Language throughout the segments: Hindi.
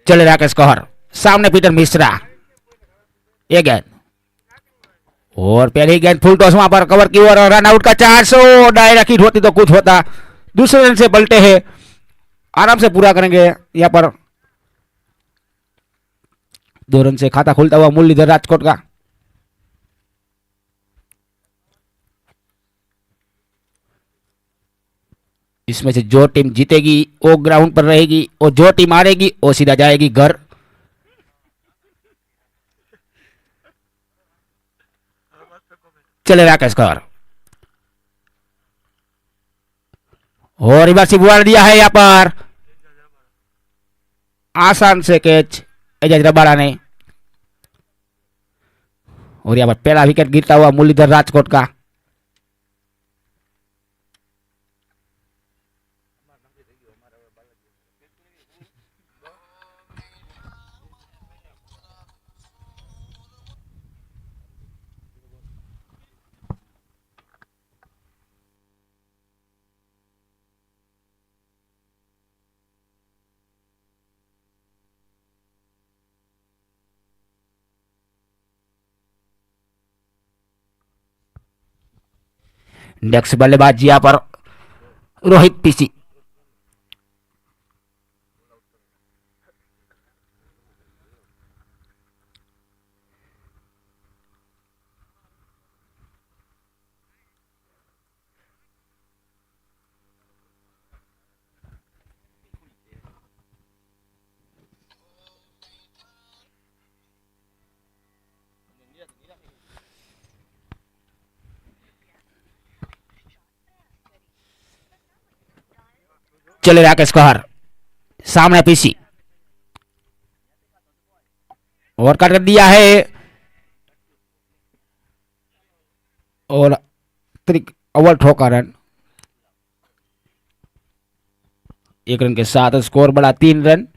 चले राकेश कहर, सामने पीटर मिश्रा, ये गेंद और पहली गेंद फुल टॉस वहां पर कवर की ओर रन आउट का चांस। डायरेक्ट हिट होती तो कुछ होता, दूसरे रन से पलटे हैं, आराम से पूरा करेंगे यहां पर। 2 रन से खाता खुलता हुआ मुरलीधर राजकोट का। इसमें से जो टीम जीतेगी वो ग्राउंड पर रहेगी और जो टीम हारेगी वो सीधा जाएगी घर। चले राकेश कर और रिवर्सिव बॉल दिया है यहां पर, आसान से कैच एजाज रबाड़ा ने। और यहां पर पहला विकेट गिरता हुआ मुरलीधर राजकोट का। नेक्स्ट बल्लेबाज यहां पर रोहित पीसी। चले राकेश कहर, सामने पीसी और कट कर दिया है और अव्वल ठोका रन। 1 रन के साथ स्कोर बढ़ा 3 रन।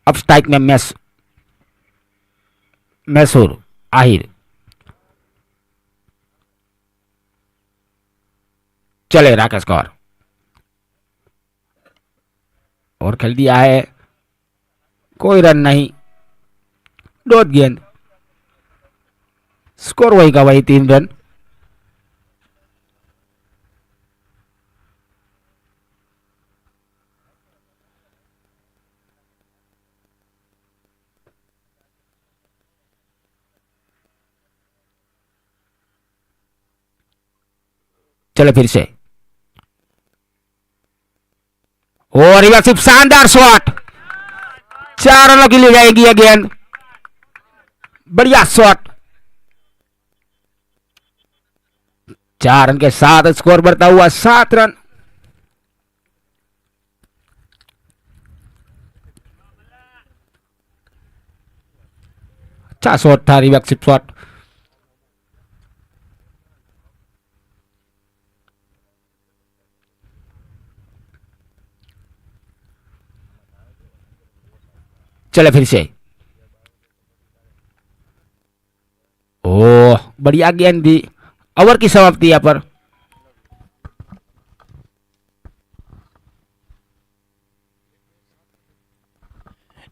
अब स्ट्राइक में मैसूर आहिर। चले राकेश कौर और खेल दिया है, कोई रन नहीं, डॉट गेंद, स्कोर वही का वही 3 रन। चले फिर से और रिवर्सिव शानदार शॉट, 4 रनों के लिए जाएगी यह गेंद, बढ़िया शॉट। 4 रन के साथ स्कोर बढ़ता हुआ 7 रन। अच्छा शॉट था, रिवर्सिव शॉट। चले फिर से, ओह बढ़िया गेंद दी, ओवर की समाप्ति यहां पर।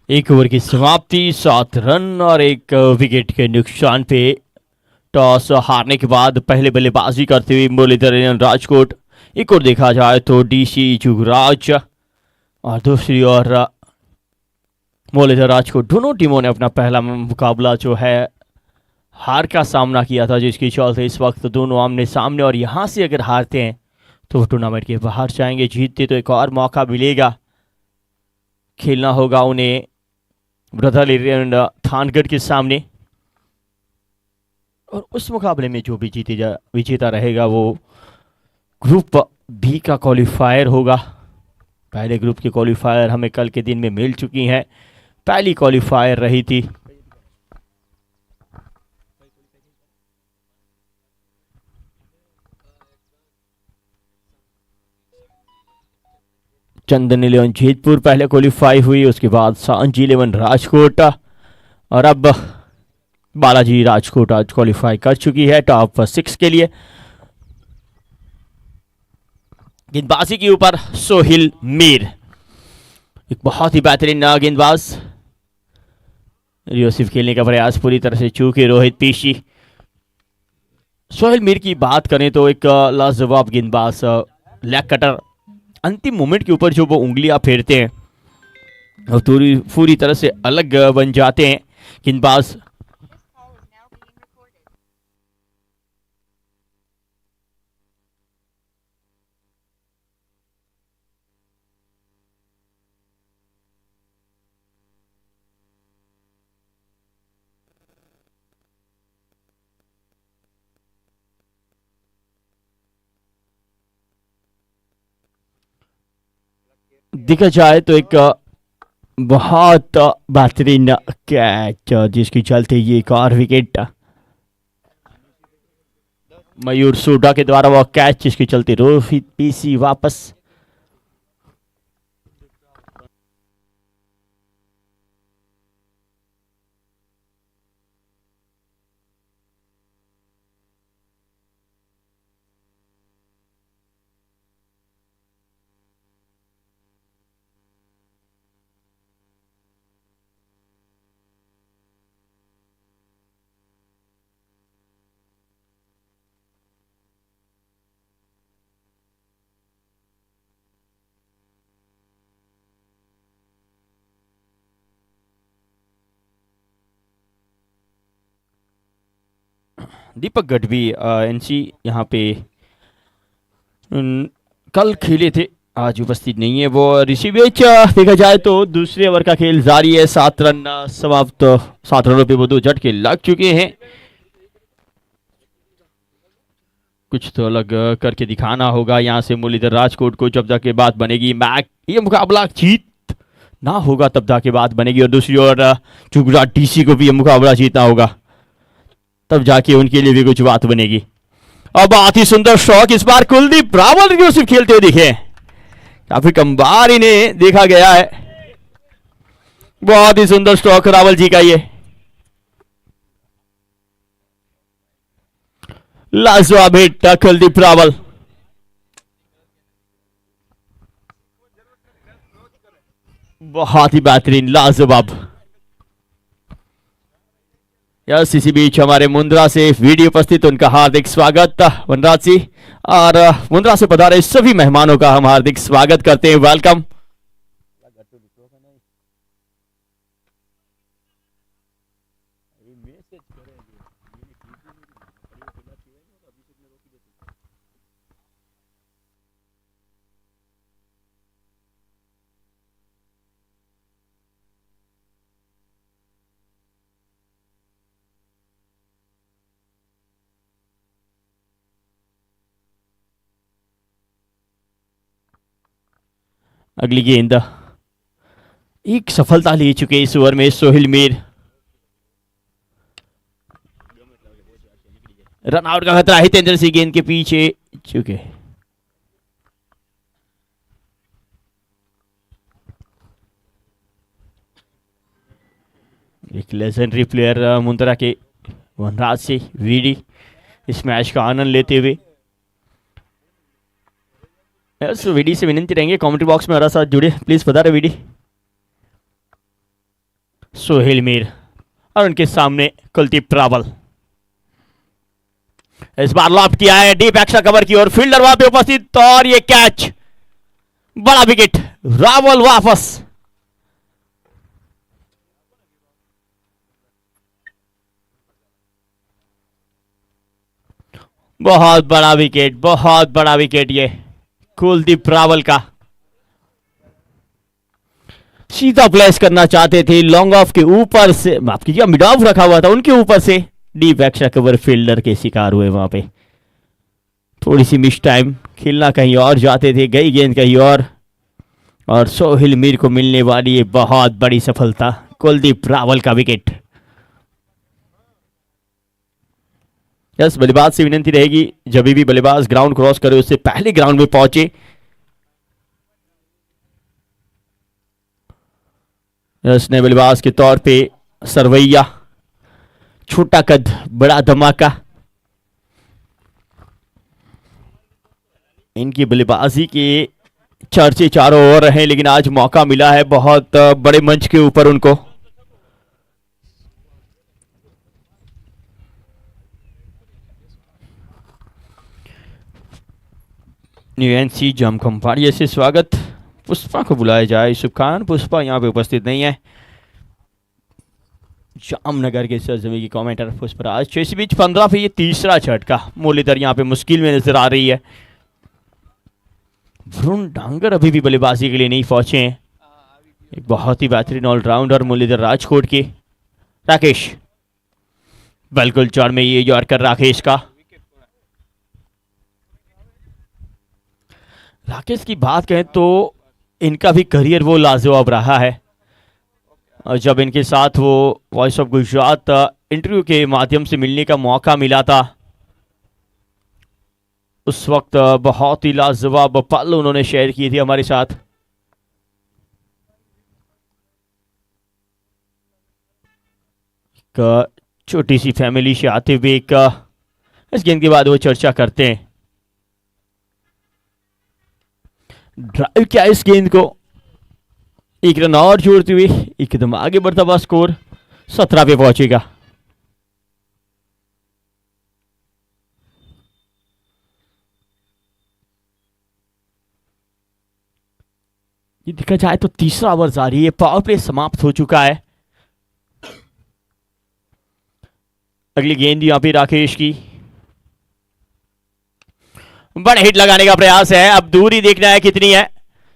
एक ओवर की समाप्ति, 7 रन और 1 विकेट के नुकसान पे। टॉस हारने के बाद पहले बल्लेबाजी करते हुए मुरलीधर राजकोट, एक और देखा जाए तो डीसी जुगराज और दूसरी ओर मुरलीधर राजकोट, दोनों टीमों ने अपना पहला मुकाबला जो है हार का सामना किया था, जिसके चलते इस वक्त दोनों आमने सामने। और यहाँ से अगर हारते हैं तो टूर्नामेंट के बाहर जाएंगे, जीतते तो एक और मौका मिलेगा, खेलना होगा उन्हें ब्रदरलैंड थानगढ़ के सामने। और उस मुकाबले में जो भी विजेता रहेगा वो ग्रुप बी का क्वालिफायर होगा। पहले ग्रुप की क्वालिफायर हमें कल के दिन में मिल चुकी हैं, पहली क्वालिफायर रही थी चंदन इलेवन जेतपुर पहले क्वालिफाई हुई, उसके बाद सांची इलेवन राजकोट और अब बालाजी राजकोट आज क्वालिफाई कर चुकी है टॉप 6 के लिए। गेंदबाजी के ऊपर सोहिल मीर, एक बहुत ही बेहतरीन गेंदबाज। रियोसिफ खेलने का प्रयास पूरी तरह से चूके रोहित पीशी। सोहेल मीर की बात करें तो एक लाजवाब गेंदबाज, लेग कटर, अंतिम मोमेंट के ऊपर जो वो उंगलियां फेरते हैं और पूरी तरह से अलग बन जाते हैं गेंदबाज। देखा जाए तो एक बहुत बेहतरीन कैच जिसकी चलते ये एक और विकेट मयूर सोडा के द्वारा वह कैच जिसके चलते रोहित पीसी वापस। दीपक गढ़वी एनसी यहाँ पे कल खेले थे, आज उपस्थित नहीं है वो। ऋषिवेश देखा जाए तो दूसरे ओवर का खेल जारी है, 7 रन समाप्त, 7 रनों पे वो 2 झटके लग चुके हैं। कुछ तो अलग करके दिखाना होगा यहाँ से मुरलीधर राजकोट को, जब जाके बात बनेगी। मैक ये मुकाबला जीत ना होगा तब जाके बात बनेगी, और दूसरी ओर गुजरात डीसी को भी ये मुकाबला जीतना होगा तब जाके उनके लिए भी कुछ बात बनेगी। अब बहुत ही सुंदर शॉट इस बार कुलदीप रावल को सिर्फ खेलते हुए दिखे, काफी कम बार इन्हें देखा गया है। बहुत ही सुंदर स्ट्रोक रावल जी का ये, लाजवाब हिट कुलदीप रावल। बहुत ही बेहतरीन, लाजवाब। यस, इसी बीच हमारे मुंद्रा से वीडियो उपस्थित, उनका हार्दिक स्वागत वनराज सिंह, और मुंद्रा से पधारे सभी मेहमानों का हम हार्दिक स्वागत करते हैं, वेलकम। अगली गेंद, एक सफलता ले चुके इस ओवर में सोहिल मीर। रन आउट का खतरा, हितेंद्र सिंह गेंद के पीछे चुके। एक लेजेंडरी प्लेयर मुंद्रा के वनराज से वीडी इस मैच का आनंद लेते हुए। यस, वीडी से विनती रहेंगे कमेंट्री बॉक्स में हमारे साथ जुड़े, प्लीज बता रहे वीडी। सोहेल मीर और उनके सामने कुलदीप रावल, इस बार लॉफ्ट किया है डीप एक्स्ट्रा कवर की ओर, फील्डर वहां पे उपस्थित, और ये कैच, बड़ा विकेट, रावल वापस। बहुत बड़ा विकेट, बहुत बड़ा विकेट ये कुलदीप रावल का। सीधा प्लेस करना चाहते थे, लॉन्ग ऑफ के ऊपर से, माफ कीजिए मिड ऑफ रखा हुआ था उनके ऊपर से, डीप एक्स्ट्रा कवर, फील्डर के शिकार हुए वहां पे। थोड़ी सी मिस टाइम, खेलना कहीं और जाते थे, गई गेंद कहीं और सोहिल मीर को मिलने वाली ये बहुत बड़ी सफलता, कुलदीप रावल का विकेट। यस, बल्लेबाज से विनती रहेगी जब भी बल्लेबाज ग्राउंड क्रॉस करे उससे पहले ग्राउंड में पहुंचे। यस नए बल्लेबाज के तौर पे सरवैया, छोटा कद बड़ा धमाका। इनकी बल्लेबाजी के चर्चे चारों ओर रहे, लेकिन आज मौका मिला है बहुत बड़े मंच के ऊपर उनको। यूएनसी जामखंभाड़िया से स्वागत। पुष्पा को बुलाया जाए। यूसुफ खान, पुष्पा यहाँ पे उपस्थित नहीं है। जामनगर के सरजमी की कमेंटर पुष्पराज। इसी बीच 15 पे ये तीसरा झटका, मुरलीधर यहाँ पे मुश्किल में नजर आ रही है। वरुण डांगर अभी भी बल्लेबाजी के लिए नहीं पहुंचे हैं। एक बहुत ही बेहतरीन ऑलराउंडर मुरलीधर राजकोट के। राकेश बिल्कुल चौड़ में ये यॉर्कर राकेश का। राकेश की बात कहें तो इनका भी करियर वो लाजवाब रहा है। और जब इनके साथ वो वॉइस ऑफ गुजरात इंटरव्यू के माध्यम से मिलने का मौका मिला था, उस वक्त बहुत ही लाजवाब पल उन्होंने शेयर की थी हमारे साथ। एक छोटी सी फैमिली से आते हुए एक इस गेंद के बाद वो चर्चा करते हैं। ड्राइव किया इस गेंद को, एक रन और जोड़ते हुए एकदम आगे बढ़ता हुआ स्कोर 17 पे पहुंचेगा। ये देखा जाए तो तीसरा ओवर जारी है, पावर प्ले समाप्त हो चुका है। अगली गेंद यहां पे राकेश की, बड़ा हिट लगाने का प्रयास है। अब दूरी देखना है कितनी है।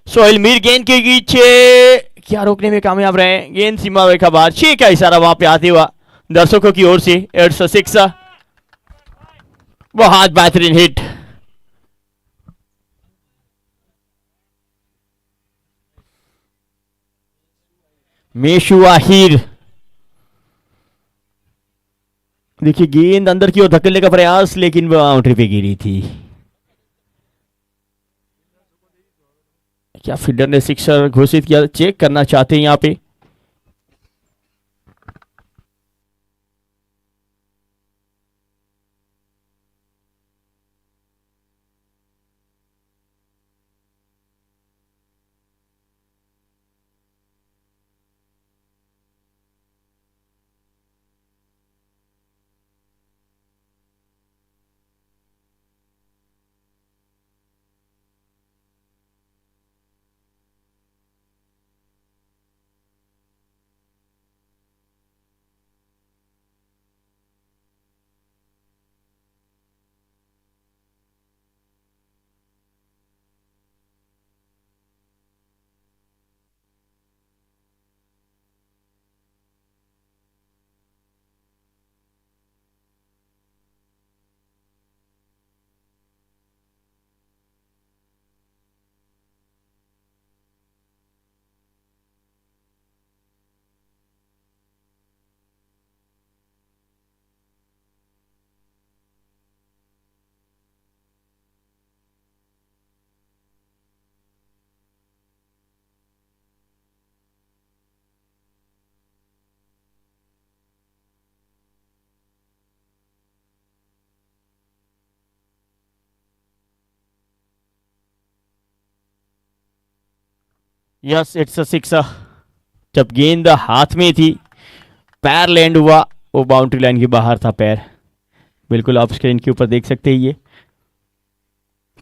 सोहेल मीर गेंद के पीछे क्या रोकने में कामयाब रहे। गेंद सीमा रेखा बाहर, 6 का इशारा वहां पे आते हुआ दर्शकों की ओर से। 806 बहुत बेहतरीन हिट। मेशु आहिर, देखिए गेंद अंदर की ओर धकेलने का प्रयास, लेकिन बाउंड्री पे गिरी थी। क्या फील्डर ने सिक्सर घोषित किया? चेक करना चाहते हैं यहां पे। Yes it's a sixer. जब गेंद हाथ में थी, पैर लैंड हुआ, वो बाउंड्री लाइन के बाहर था पैर। बिल्कुल आप स्क्रीन के ऊपर देख सकते हैं ये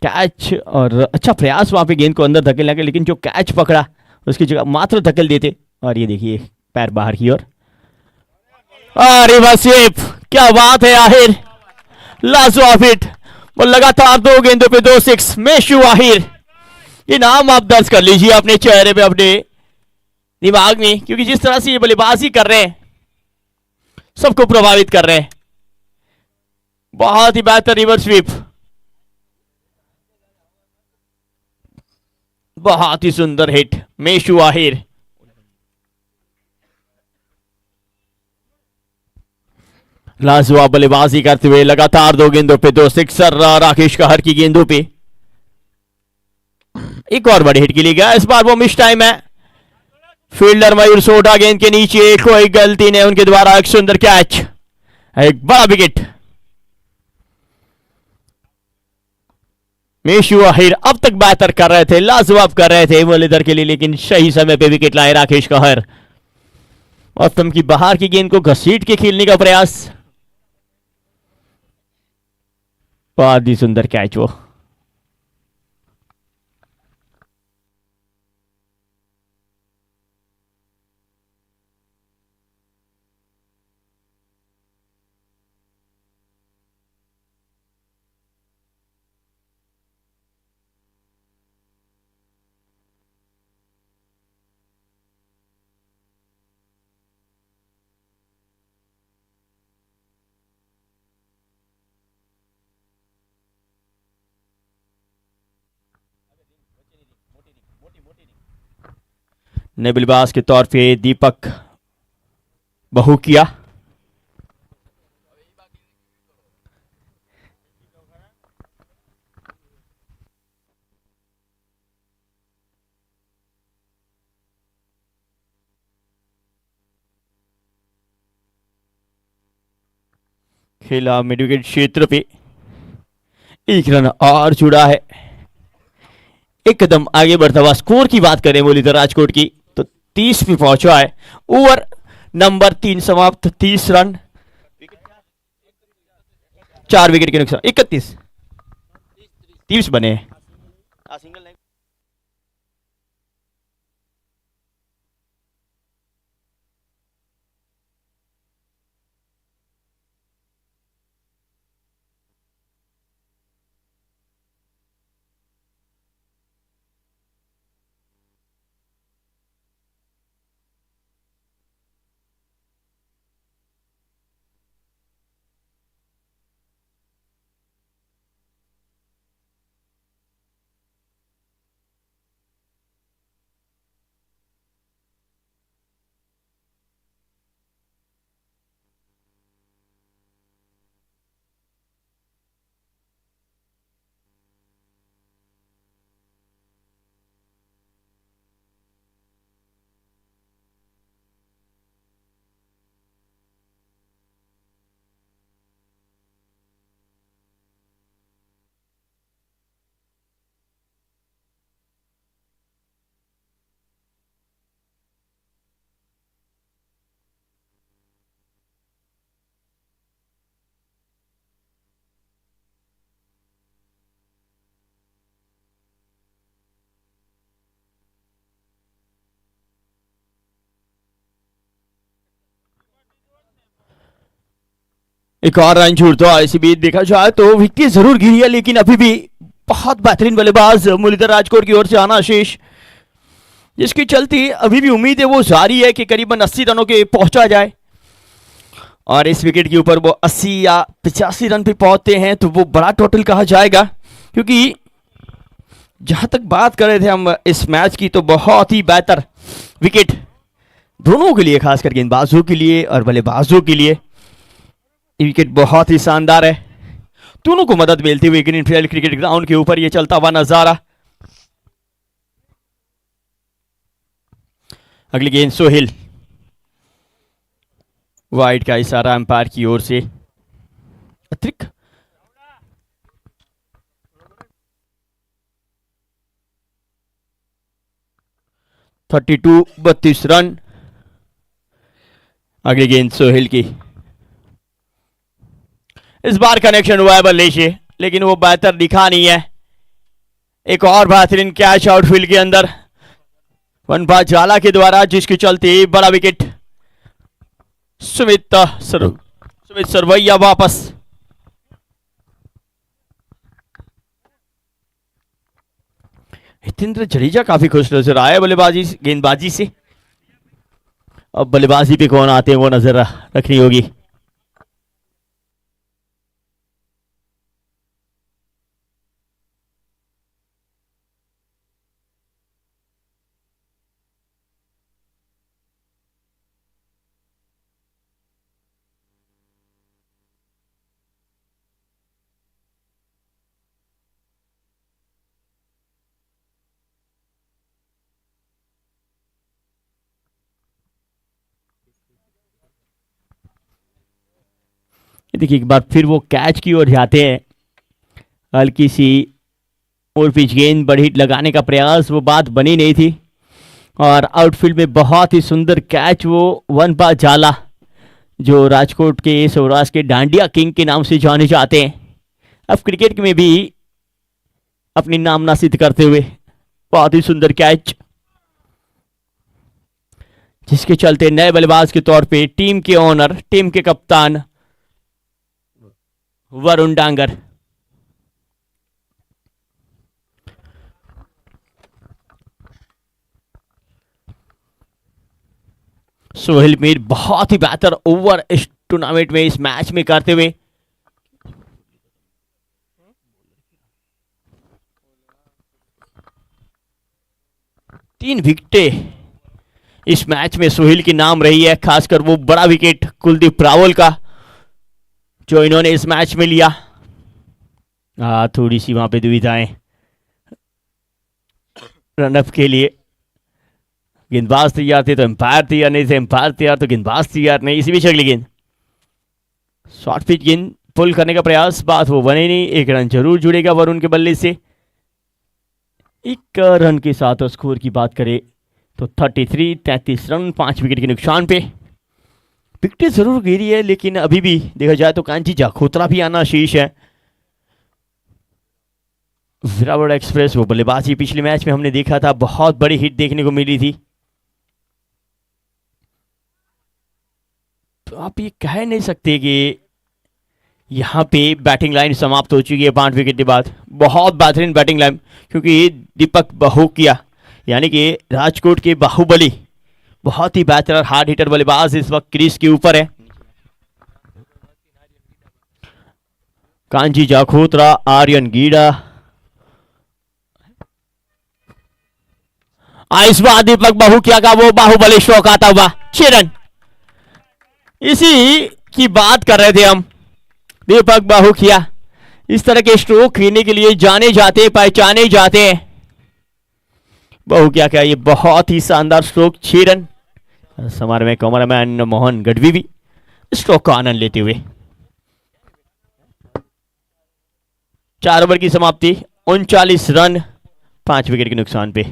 कैच। और अच्छा प्रयास वहां पे गेंद को अंदर धकेलने का, लेकिन जो कैच पकड़ा उसकी जगह मात्र धकेल देते। और ये देखिए पैर बाहर की ओर। रिवर्स स्वीप, क्या बात है आहिर, लाजवाब हिट। वो लगातार 2 गेंदों पे 2 सिक्स। मेशु आहिर, ये नाम आप दर्ज कर लीजिए अपने चेहरे पे, अपने दिमाग में, क्योंकि जिस तरह से ये बल्लेबाजी कर रहे हैं सबको प्रभावित कर रहे हैं। बहुत ही बेहतर रिवर्स स्वीप, बहुत ही सुंदर हिट। मेशु आहिर लाजवाब बल्लेबाजी करते हुए लगातार 2 गेंदों पे 2 सिक्सर। राकेश कहर की गेंदों पे एक और बड़े हिट के लिए गया। इस बार वो मिस टाइम है। फील्डर मयूर सोटा गेंद के नीचे, कोई गलती नहीं उनके द्वारा, एक सुंदर कैच, एक बड़ा विकेट। मेशू आहिर अब तक बेहतर कर रहे थे, लाजवाब कर रहे थे मुरलीधर के लिए, लेकिन सही समय पे विकेट लाए राकेश कहर। मौसम की बाहर की गेंद को घसीट के खेलने का प्रयास, बहुत ही सुंदर कैच वो। नेबलबाज के तौर पे दीपक बहुकिया, खेला मिड विकेट क्षेत्र पे, एक रन और जुड़ा है। एक कदम आगे बढ़ता हुआ स्कोर की बात करें मुरलीधर राजकोट की तो 30 पे पहुंचा है। ओवर नंबर 3 समाप्त, 30 रन, 4 विकेट के नुकसान, 31 30 बने हैं। एक और रन छूटता है। इसी बीच देखा जाए तो विकेट जरूर गिरी है, लेकिन अभी भी बहुत बेहतरीन बल्लेबाज मुरलीधर राजकोट की ओर से आना शेष, जिसकी चलती अभी भी उम्मीद है वो जारी है कि करीबन 80 रनों के पहुंचा जाए, और इस विकेट के ऊपर वो 80 या 85 रन पे पहुंचते हैं तो वो बड़ा टोटल कहा जाएगा। क्योंकि जहां तक बात कर रहे थे हम इस मैच की, तो बहुत ही बेहतर विकेट दोनों के लिए, खासकर गेंदबाजों के लिए और बल्लेबाजों के लिए विकेट बहुत ही शानदार है। दोनों को मदद मिलती हुई ग्रीनफील्ड क्रिकेट ग्राउंड के ऊपर ये चलता हुआ नजारा। अगली गेंद सोहेल, वाइड का इशारा अंपायर की ओर से, अतिरिक्त 32 रन। अगली गेंद सोहेल की, इस बार कनेक्शन हुआ है बल्ले से, लेकिन वो बेहतर दिखा नहीं है। एक और बेहतरीन कैच आउटफील्ड के अंदर वनभा जाला के द्वारा, जिसके चलते बड़ा विकेट। सुमित सरवैया वापस। हितेंद्र जडेजा काफी खुश नजर आया गेंदबाजी से। अब बल्लेबाजी पे कौन आते हैं वो नजर रखनी होगी। ये देखिए एक बार फिर वो कैच की ओर जाते हैं। हल्की सी और पिच गेंद, बड़ी हिट लगाने का प्रयास, वो बात बनी नहीं थी। और आउटफील्ड में बहुत ही सुंदर कैच, वो वन पा जाला जो राजकोट के सौराष्ट्र के डांडिया किंग के नाम से जाने जाते हैं, अब क्रिकेट में भी अपनी नामना सिद्ध करते हुए। बहुत ही सुंदर कैच, जिसके चलते नए बल्लेबाज के तौर पे टीम के ओनर, टीम के कप्तान वरुण डांगर। सोहेल मीर बहुत ही बेहतर ओवर इस टूर्नामेंट में, इस मैच में करते हुए। तीन विकेटें इस मैच में सोहेल की नाम रही है, खासकर वो बड़ा विकेट कुलदीप रावल का जो इन्होंने इस मैच में लिया। थोड़ी सी वहां पे दुविधाएं रनअप के लिए। गेंदबाज तैयार थे तो एम्पायर तैयार नहीं थे, एम्पायर तैयार तो गेंदबाज तैयार नहीं। इसी बीच अगली गेंद शॉर्ट पिच गेंद पुल करने का प्रयास, बात वो बने नहीं। एक रन जरूर जुड़ेगा वरुण के बल्ले से। एक रन के साथ स्कोर की बात करें तो 33 रन, 5 विकेट के नुकसान पे। विकेट जरूर गिरी है, लेकिन अभी भी देखा जाए तो कांची जाखोत्रा भी आना शेष है। विरावट एक्सप्रेस वो बल्लेबाजी पिछले मैच में हमने देखा था, बहुत बड़ी हिट देखने को मिली थी। तो आप ये कह नहीं सकते कि यहां पे बैटिंग लाइन समाप्त हो चुकी है 5 विकेट के बाद। बहुत बेहतरीन बैटिंग लाइन, क्योंकि दीपक बहुकिया यानी कि राजकोट के बाहुबली, बहुत ही बेहतर हार्ड हिटर बल्लेबाज इस वक्त क्रीज के ऊपर है। कांजी जाखोत्रा, आर्यन गीड़ा, इस बार दीपक बहुकिया का वो बाहुबली शौक आता हुआ 6 रन। इसी की बात कर रहे थे हम। दीपक बहुकिया इस तरह के स्ट्रोक खेलने के लिए जाने जाते, पहचाने जाते हैं। बहुकिया का ये बहुत ही शानदार स्ट्रोक, 6 रन। समारोह में कैमरामैन मोहन गढ़वी भी स्ट्रोक का आनंद लेते हुए। 4 ओवर की समाप्ति, 39 रन, 5 विकेट के नुकसान पे।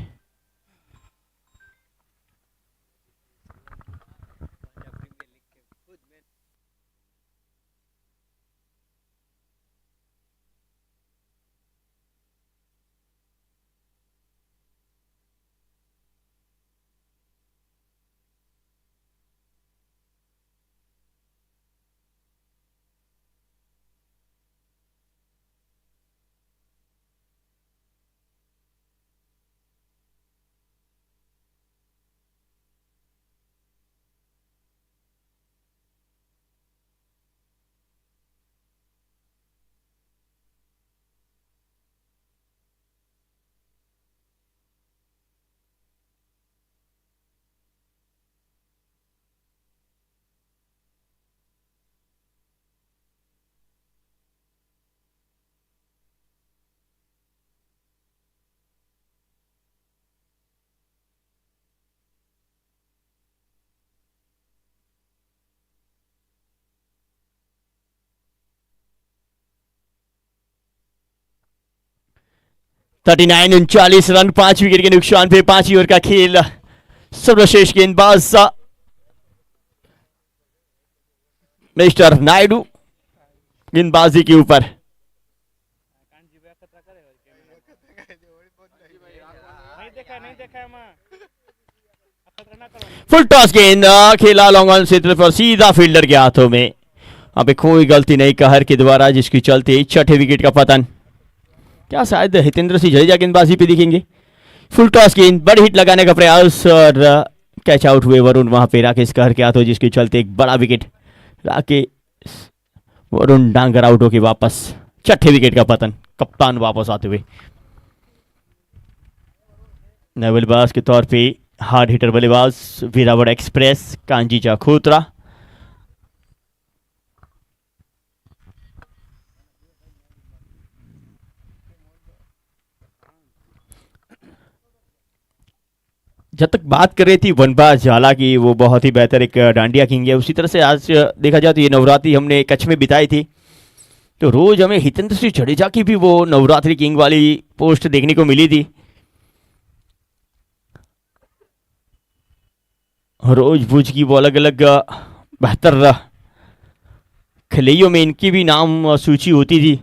थर्टी नाइन, 39 रन, 5 विकेट के नुकसान पे। 5 ओवर का खेल, सर्वश्रेष्ठ गेंदबाज मिस्टर नायडू गेंदबाजी के ऊपर। फुल टॉस गेंद खेला लॉन्ग ऑन क्षेत्र पर, सीधा फील्डर के हाथों में। अब कोई गलती नहीं कहर के द्वारा, जिसकी चलते 6ठे विकेट का पतन। क्या शायद हितेंद्र सिंह जडेजा गेंदबाजी पे दिखेंगे। फुल टॉस गेंद, बड़ी हिट लगाने का प्रयास और कैच आउट हुए वरुण वहां पे राकेश कहर के हाथों, जिसके चलते एक बड़ा विकेट। राकेश वरुण डांगर आउट होके वापस, 6ठे विकेट का पतन, कप्तान वापस आते हुए। नए बल्लेबाज के तौर पे हार्ड हिटर बल्लेबाज विरावट एक्सप्रेस कांजी जाखोत्रा। जब तक बात कर रही थी वनबा झाला की, वो बहुत ही बेहतर एक डांडिया किंग है, उसी तरह से आज देखा जाए तो ये नवरात्रि हमने कच्छ में बिताई थी, तो रोज हमें हितेंद्र सिंह जडेजा की भी वो नवरात्रि किंग वाली पोस्ट देखने को मिली थी। रोज भुज की वो अलग अलग बेहतर खिलैयों में इनकी भी नाम सूची होती थी।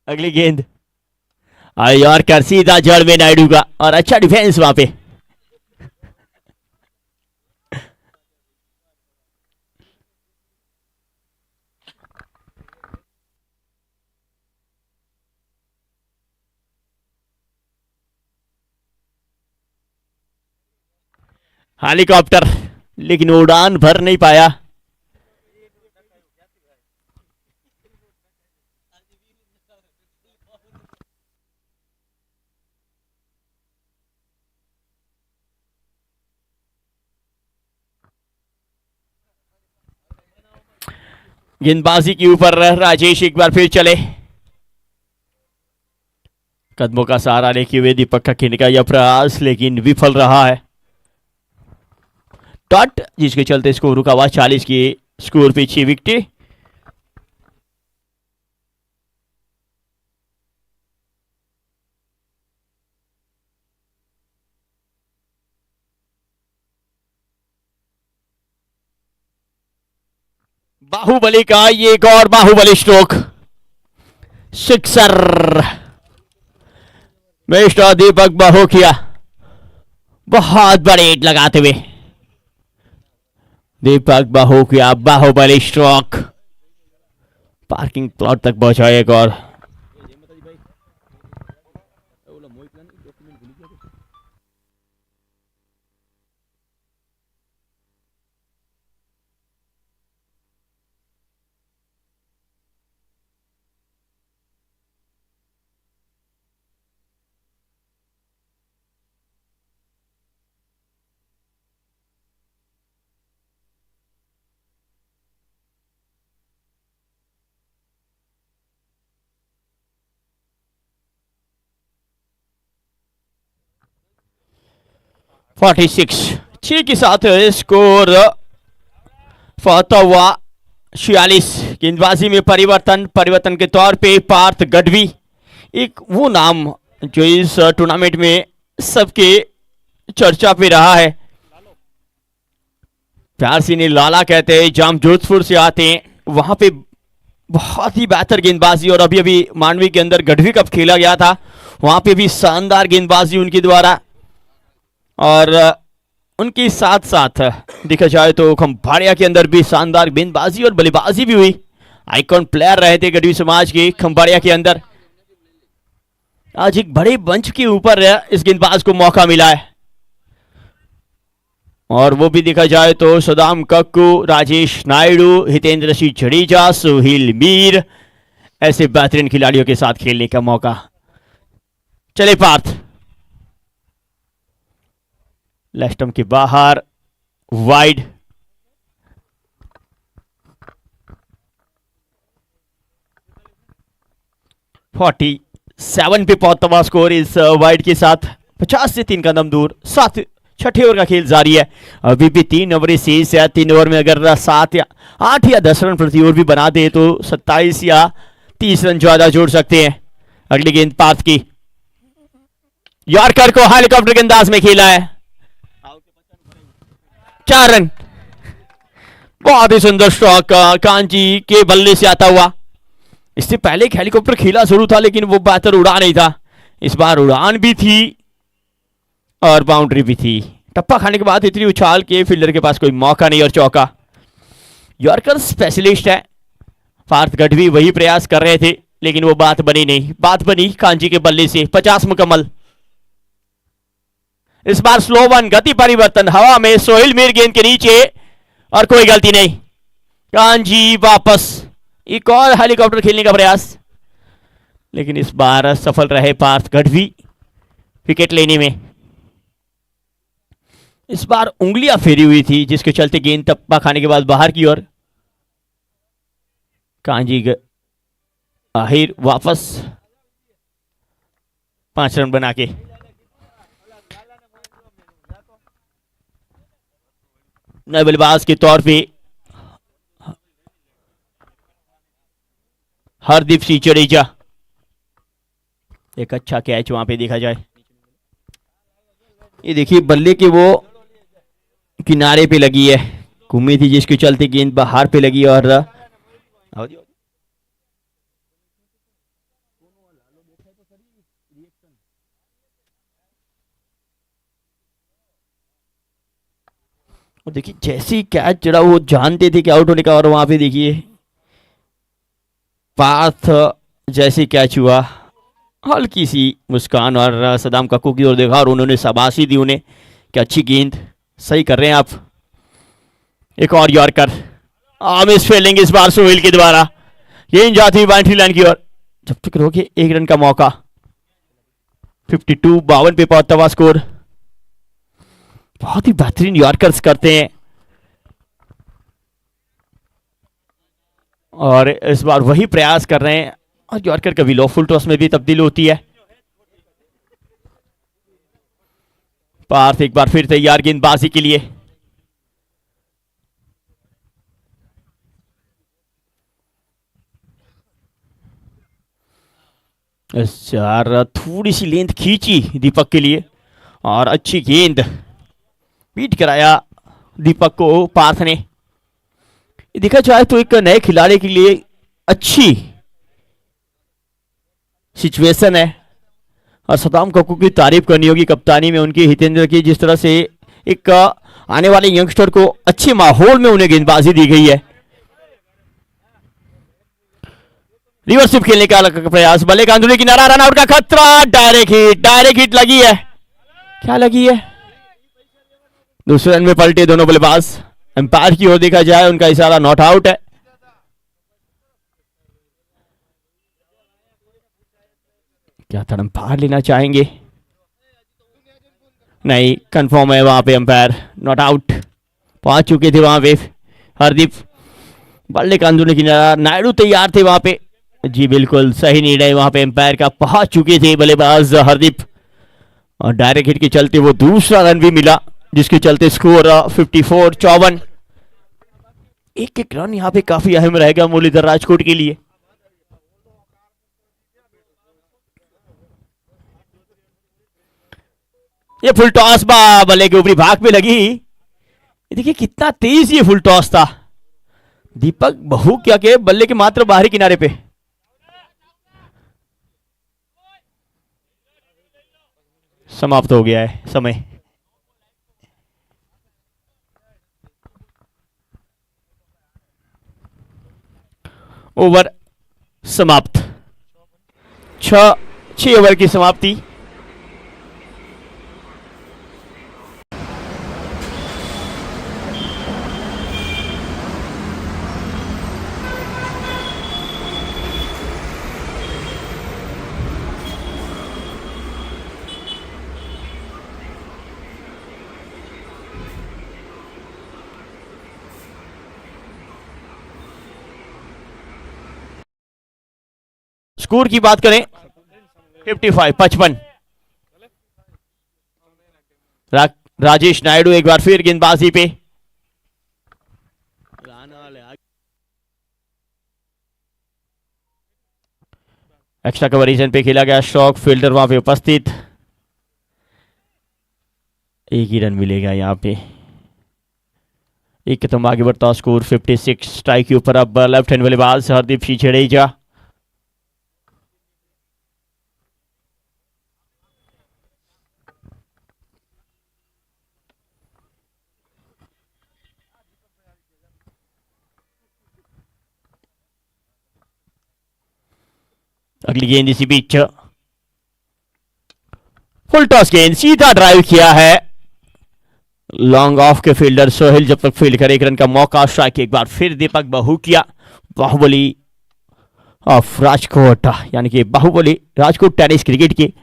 अगली गेंद और कर सीधा जड़ में नायडू का, और अच्छा डिफेंस वहां पे। हेलीकॉप्टर, लेकिन उड़ान भर नहीं पाया। गेंदबाजी के ऊपर राजेश एक बार फिर चले, कदमों का सहारा लेके हुए दीपक का खेलने का यह प्रयास लेकिन विफल रहा है। डॉट, जिसके चलते स्कोर रुका हुआ 40 की स्कोर पे 6 विकेट। बाहुबली का ये एक और बाहुबली स्ट्रोक, सिक्सर। मिस्टर दीपक बाहोकिया बहुत बड़े हिट लगाते हुए, दीपक बाहोकिया बाहुबली स्ट्रोक, पार्किंग प्लॉट तक पहुंचाए एक और। फोर्टी सिक्स 6 के साथ स्कोर फता हुआ 46। गेंदबाजी में परिवर्तन के तौर पे पार्थ गढ़वी, एक वो नाम जो इस टूर्नामेंट में सबके चर्चा पे रहा है। प्यार से इन्हें लाला कहते हैं, जाम जोधपुर से आते हैं, वहां पे बहुत ही बेहतर गेंदबाजी, और अभी अभी मांडवी के अंदर गढ़वी कप खेला गया था, वहां पे भी शानदार गेंदबाजी उनके द्वारा, और उनके साथ साथ देखा जाए तो खंभाड़िया के अंदर भी शानदार गेंदबाजी और बल्लेबाजी भी हुई। आइकॉन प्लेयर रहे थे गढ़वी समाज के खंभाड़िया के अंदर। आज एक बड़े मंच के ऊपर इस गेंदबाज को मौका मिला है, और वो भी देखा जाए तो सदाम कक्कू, राजेश नायडू, हितेंद्र सिंह जडेजा, सोहेल मीर, ऐसे बेहतरीन खिलाड़ियों के साथ खेलने का मौका। चले पार्थ, लेफ्टम के बाहर वाइड, फोर्टी 7 पे पहुंचता हुआ स्कोर इस वाइड के साथ, 50 से 3 कदम दूर। 7 छठे ओवर का खेल जारी है, अभी भी 3 ओवर शेष है। 3 ओवर में अगर 7 या 8 या 10 रन प्रति ओवर भी बना दे तो 27 या 30 रन ज्यादा जोड़ सकते हैं। अगली गेंद पार्थ की, यॉर्कर को हेलीकॉप्टर के अंदाज में खेला है, 4 रन। बहुत ही सुंदर स्ट्रोक कांची के बल्ले से आता हुआ। इससे पहले एक हेलीकॉप्टर खेला जरूर था, लेकिन वो बेहतर उड़ा नहीं था। इस बार उड़ान भी थी और बाउंड्री भी थी। टप्पा खाने के बाद इतनी उछाल के फील्डर के पास कोई मौका नहीं, और चौका। यॉर्कर स्पेशलिस्ट है, पार्थ गढ़वी वही प्रयास कर रहे थे, लेकिन वो बात बनी नहीं। बात बनी कांची के बल्ले से। 50 मुकम्मल। इस बार स्लो वन, गति परिवर्तन, हवा में सोहेल मीर गेंद के नीचे, और कोई गलती नहीं। कांजी वापस, एक और हेलीकॉप्टर खेलने का प्रयास, लेकिन इस बार सफल रहे पार्थ गढ़वी विकेट लेने में। इस बार उंगलियां फेरी हुई थी, जिसके चलते गेंद टप्पा खाने के बाद बाहर की ओर। कांजी आहिर वापस 5 रन बना के। नए बल्लेबाज के तौर पे हरदीप सिंह जडेजा। एक अच्छा कैच वहां पे देखा जाए। ये देखिए बल्ले के वो किनारे पे लगी है, घूमी थी जिसके चलते गेंद बाहर पे लगी और देखिए जैसे ही कैच चढ़ा वो जानते थे कि आउट होने का, और वहां पे देखिए पार्थ जैसे कैच हुआ हल्की सी मुस्कान और सदाम कक्कू की ओर देखा और उन्होंने शाबाशी दी उन्हें कि अच्छी गेंद, सही कर रहे हैं आप। एक और यॉर्कर, मिस फील्डिंग इस बार सोहेल के द्वारा, गेंद जाती हुई बाउंड्री लाइन की ओर। जब तक रोके 1 रन का मौका। 52 पे पहुंचता हुआ स्कोर। बहुत ही बेहतरीन यॉर्कर्स करते हैं और इस बार वही प्रयास कर रहे हैं और यॉर्कर कभी लो फुल टॉस में भी तब्दील होती है। पार्थ एक बार फिर तैयार गेंदबाजी के लिए। यार थोड़ी सी लेंथ खींची दीपक के लिए और अच्छी गेंद, बीट कराया दीपक को पार्थ ने। देखा जाए तो एक नए खिलाड़ी के लिए अच्छी सिचुएशन है और सदाम कक्कू की तारीफ करनी होगी कप्तानी में उनकी, हितेंद्र की, जिस तरह से एक आने वाले यंगस्टर को अच्छे माहौल में उन्हें गेंदबाजी दी गई है। रिवर्सिप खेलने का प्रयास, बल्ले का अंदरूनी किनारा, रन आउट का खतरा, डायरेक्ट हिट लगी है। क्या लगी है? दूसरे रन में पलटे दोनों बल्लेबाज। अंपायर की ओर देखा जाए उनका इशारा नॉट आउट है। क्या था, अंपायर लेना चाहेंगे? नहीं, कंफर्म है वहां पे अंपायर नॉट आउट। पहुंच चुके थे वहां पे हरदीप, बल्ले का अंदरूनी किनारा, नायडू तैयार थे वहां पे। जी बिल्कुल सही निर्णय वहां पे अंपायर का, पहुंच चुके थे बल्लेबाज हरदीप और डायरेक्ट हिट के चलते वो दूसरा रन भी मिला जिसके चलते स्कोर 54-54। एक रन यहां पे काफी अहम रहेगा मुरलीधर राजकोट के लिए। ये फुल टॉस बल्ले के ऊपरी भाग पे लगी। देखिए कितना तेज ये फुल टॉस था। दीपक बहु क्या के बल्ले के मात्र बाहरी किनारे पे। समाप्त हो गया है समय। ओवर समाप्त। 6 ओवर की समाप्ति। स्कोर की बात करें 55 राजेश नायडू एक बार फिर गेंदबाजी पे। एक्स्ट्रा कवर रीजन पे खेला गया शॉक, फील्डर वहां पे उपस्थित। एक ही रन मिलेगा यहां पे। एक कदम आगे बढ़ता स्कोर 56। स्ट्राइक के ऊपर अब लेफ्ट हैंड बल्लेबाज हरदीप सिंह जडेजा। अगली गेंद इसी बीच, फुल टॉस गेंद, सीधा ड्राइव किया है लॉन्ग ऑफ के फील्डर सोहेल। जब तक फील्ड करे 1 रन का मौका। स्ट्राइक एक बार फिर दीपक बहुकिया, बाहुबली ऑफ राजकोट, यानी कि बाहुबली राजकोट टेनिस क्रिकेट के।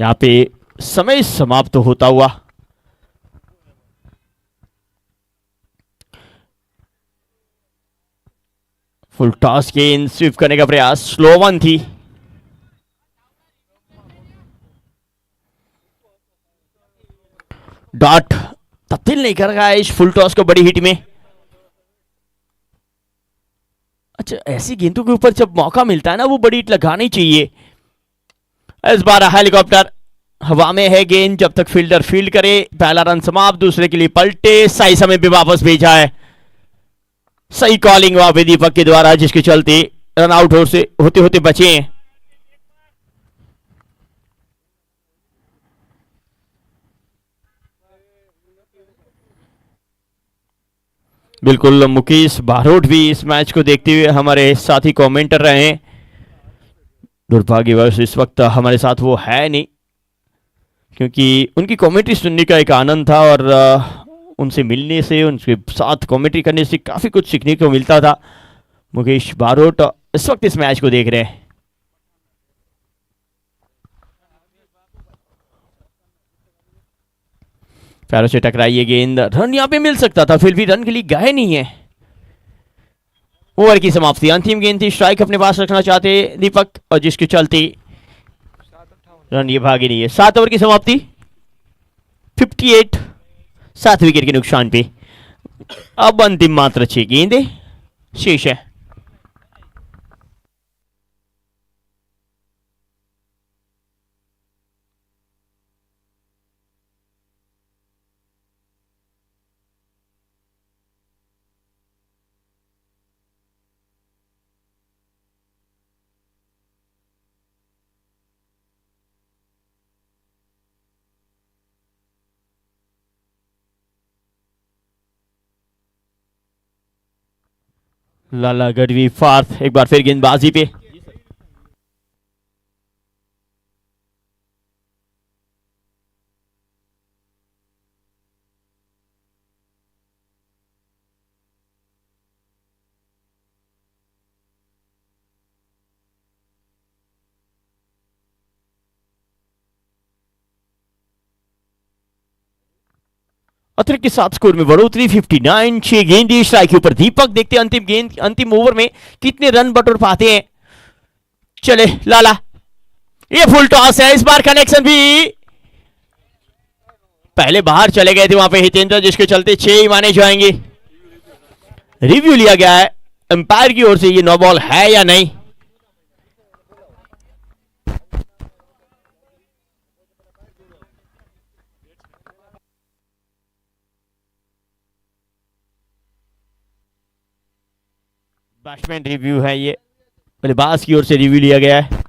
यहां पे समय समाप्त होता हुआ फुल टॉस गेंद स्वीप करने का प्रयास, स्लो वन थी। डॉट तब्दील नहीं कर रहा है इस फुल टॉस को बड़ी हिट में। अच्छा, ऐसी गेंदों के ऊपर जब मौका मिलता है ना, वो बड़ी हिट लगानी चाहिए। इस बार हेलीकॉप्टर हवा में है, गेंद जब तक फील्डर फील्ड करे। पहला रन समाप्त, दूसरे के लिए पलटे, सही समय पे वापस भेजा है। सही कॉलिंग वहां पे दीपक के द्वारा, जिसके चलते रन आउट होते होते बचे हैं। बिल्कुल, मुकेश बारोट भी इस मैच को देखते हुए हमारे साथी कमेंटर रहे हैं। दुर्भाग्यवश इस वक्त हमारे साथ वो है नहीं, क्योंकि उनकी कमेंट्री सुनने का एक आनंद था और उनसे मिलने से, उनके साथ कमेंट्री करने से काफी कुछ सीखने को मिलता था। मुकेश बारोट इस वक्त इस मैच को देख रहे हैं। पैरों से टकराई ये गेंद, रन यहां पे मिल सकता था, फिर भी रन के लिए गए नहीं है। ओवर की समाप्ति, अंतिम गेंद थी, स्ट्राइक अपने पास रखना चाहते दीपक, और जिसके चलते रन ये भागे नहीं है। 7 ओवर की समाप्ति, 58, 7 विकेट के नुकसान पे। अब अंतिम मात्र 6 गेंदें शेष है। लाला गढ़वी फार्थ एक बार फिर गेंदबाजी पे। अतिरिक्त के साथ स्कोर में बढ़ोतरी, 59, 6 गेंदें स्ट्राइक के ऊपर। दीपक देखते हैं अंतिम गेंद, अंतिम ओवर में कितने रन बटोर पाते हैं। चले लाला, ये फुल टॉस है, इस बार कनेक्शन भी। पहले बाहर चले गए थे वहां पे हितेंद्र, जिसके चलते 6 ही माने जाएंगे। रिव्यू लिया गया है अंपायर की ओर से, ये नो बॉल है या नहीं। बैट्समैन रिव्यू है ये, बल्लेबाज की ओर से रिव्यू लिया गया है।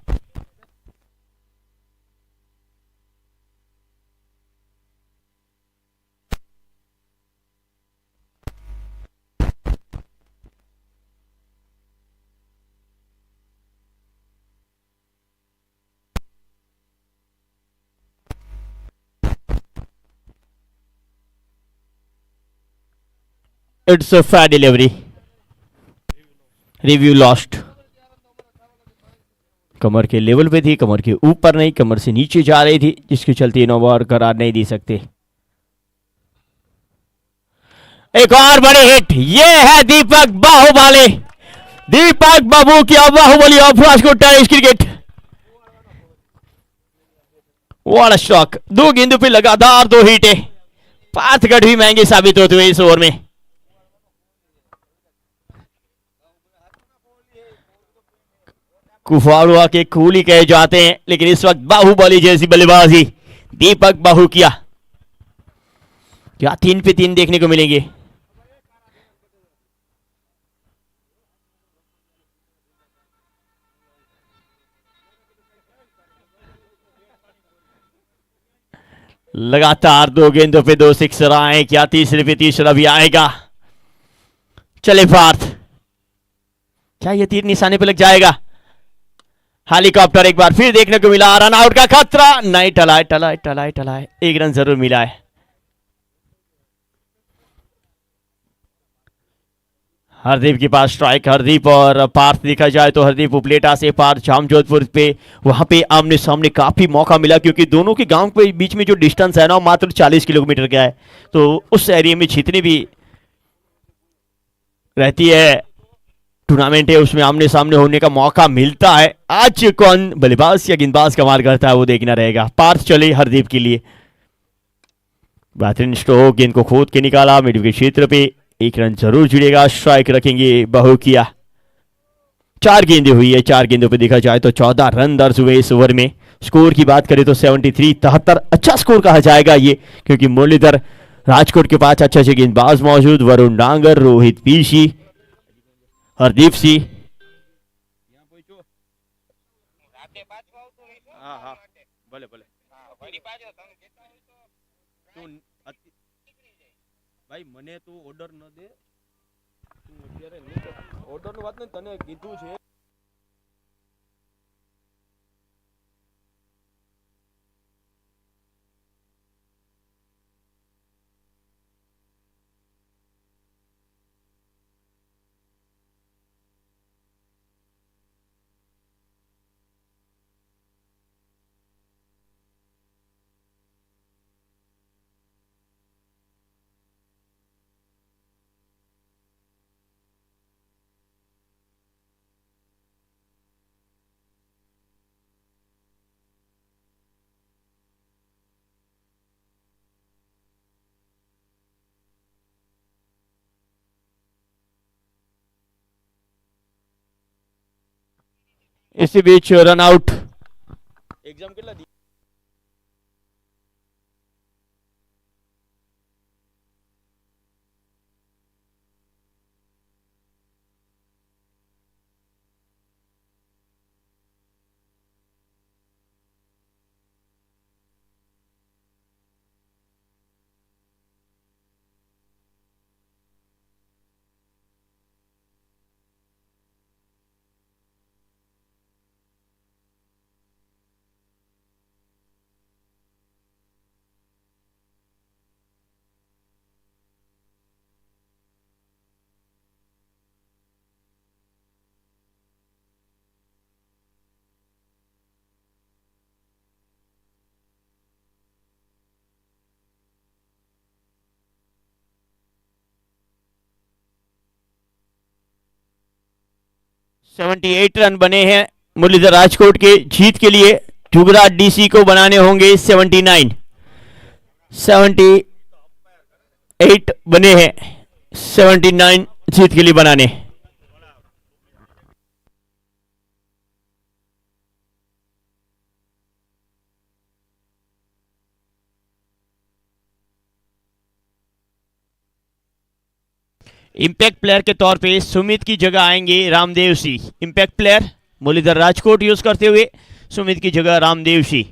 It's a fair delivery, review lost. कमर के लेवल पे थी, कमर के ऊपर नहीं, कमर से नीचे जा रही थी, जिसके चलते नो बॉल करार नहीं दे सकते। एक और बड़ी हिट, ये है दीपक बाहुबली, दीपक बाबू की Baahubali of Rajkot Times cricket. What a shock, 2 गेंदों पे लगातार 2 हिटें, पार्थगढ़ भी महंगे साबित होते हुए इस ओवर में। कुफारुआ के कूली कहे जाते हैं, लेकिन इस वक्त बाहुबली जैसी बल्लेबाजी दीपक बाहु किया। क्या 3 पे 3 देखने को मिलेंगे। लगातार 2 गेंदों पे 2 सिक्सर आए, क्या तीसरे पे तीसरा भी आएगा। चले पार्थ, क्या यह तीर निशाने पे लग जाएगा। हेलीकॉप्टर एक बार फिर देखने को मिला, रन आउट का खतरा नहीं, टलाए टलाए टलाए टलाए, 1 रन जरूर मिला है। हरदीप के पास स्ट्राइक, हरदीप और पार्थ देखा जाए तो हरदीप उपलेटा से, पार्थ जामजोधपुर पे, वहां पे आमने सामने काफी मौका मिला, क्योंकि दोनों के गांव के बीच में जो डिस्टेंस है ना, मात्र 40 किलोमीटर का है। तो उस एरिया में जितनी भी रहती है टूर्नामेंट है उसमें आमने सामने होने का मौका मिलता है। आज कौन बल्लेबाज या गेंदबाज कमाल करता है वो देखना रहेगा। पार्थ चले हरदीप के लिए, बेहतरीन स्ट्रोक, गेंद को खोद के निकाला मिड विकेट क्षेत्र पे, 1 रन जरूर जुड़ेगा, स्ट्राइक रखेंगे बहु किया। 4 गेंदें हुई है, 4 गेंदों पे देखा जाए तो 14 रन दर्ज हुए इस ओवर में। स्कोर की बात करें तो 73-73 अच्छा स्कोर कहा जाएगा ये, क्योंकि मुरलीधर राजकोट के पास अच्छे अच्छे गेंदबाज मौजूद, वरुण डांगर, रोहित पीशी, हरदीप सिंह। ભાઈ મને તું ઓર્ડર ન દે, તું અત્યારે ઓર્ડર નું વાત ને તને કીધું છે. इसी बीच रन आउट। એક્ઝામ કેટલા દી सेवेंटी 78 रन बने हैं मुरलीधर राजकोट के जीत के लिए। जुगराज डीसी को बनाने होंगे 79। 78 बने हैं, 79 जीत के लिए बनाने। इंपैक्ट प्लेयर के तौर पे सुमित की जगह आएंगे Ramdev Singh. Impact player Muralidhar Rajkot use करते हुए सुमित की जगह रामदेव सिंह।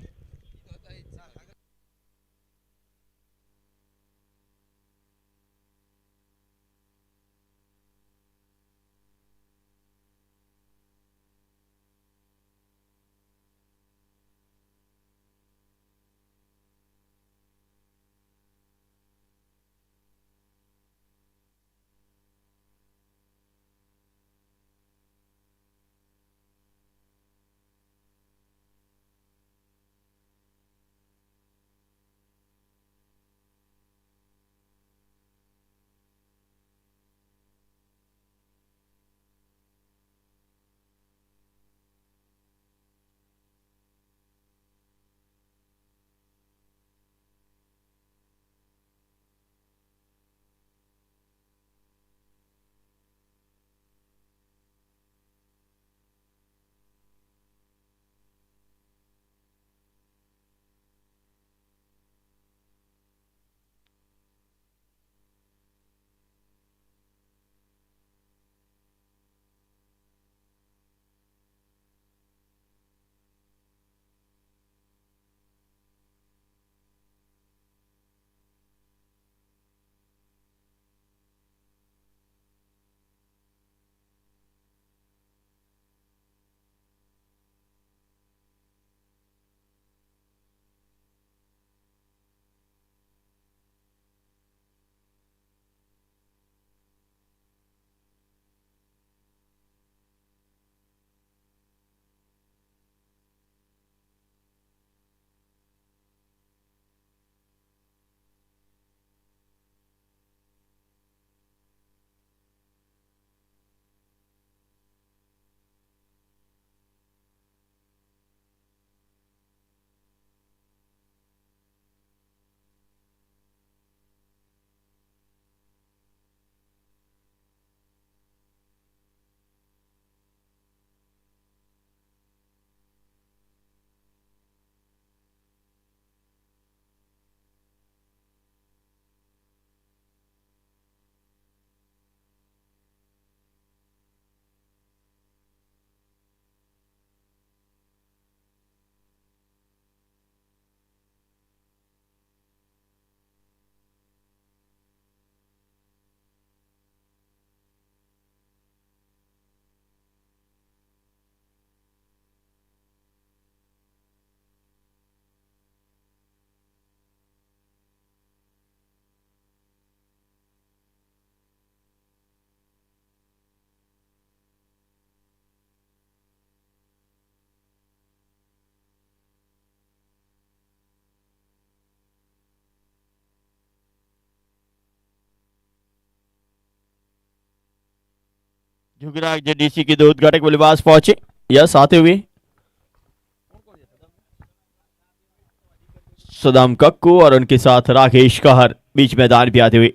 जुगराज डीसी के दो उद्घाटक बल्लेबाज पहुंचे, यस आते हुए सदाम कक्कू और उनके साथ राकेश कहर बीच मैदान पे आते हुए।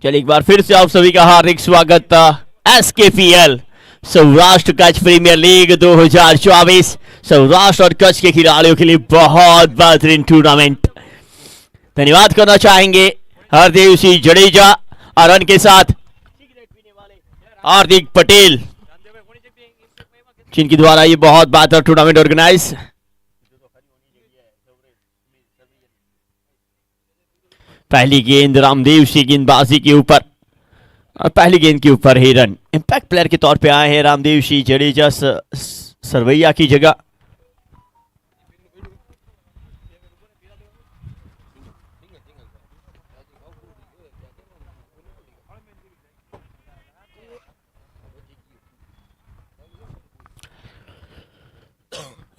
चलिए एक बार फिर से आप सभी का हार्दिक स्वागत एसकेपीएल सौराष्ट्र कच्छ प्रीमियर लीग 2024 सौराष्ट्र और कच्छ के खिलाड़ियों के लिए बहुत बेहतरीन टूर्नामेंट। धन्यवाद करना चाहेंगे हरदेव सिंह जडेजा और उनके साथ हार्दिक पटेल जिनके द्वारा ये बहुत बेहतर टूर्नामेंट ऑर्गेनाइज। पहली गेंद रामदेव सिंह गेंदबाजी के ऊपर और पहली गेंद के ऊपर ही रन। इंपैक्ट प्लेयर के तौर पे आए हैं रामदेव सिंह जडेजा सरवैया की जगह।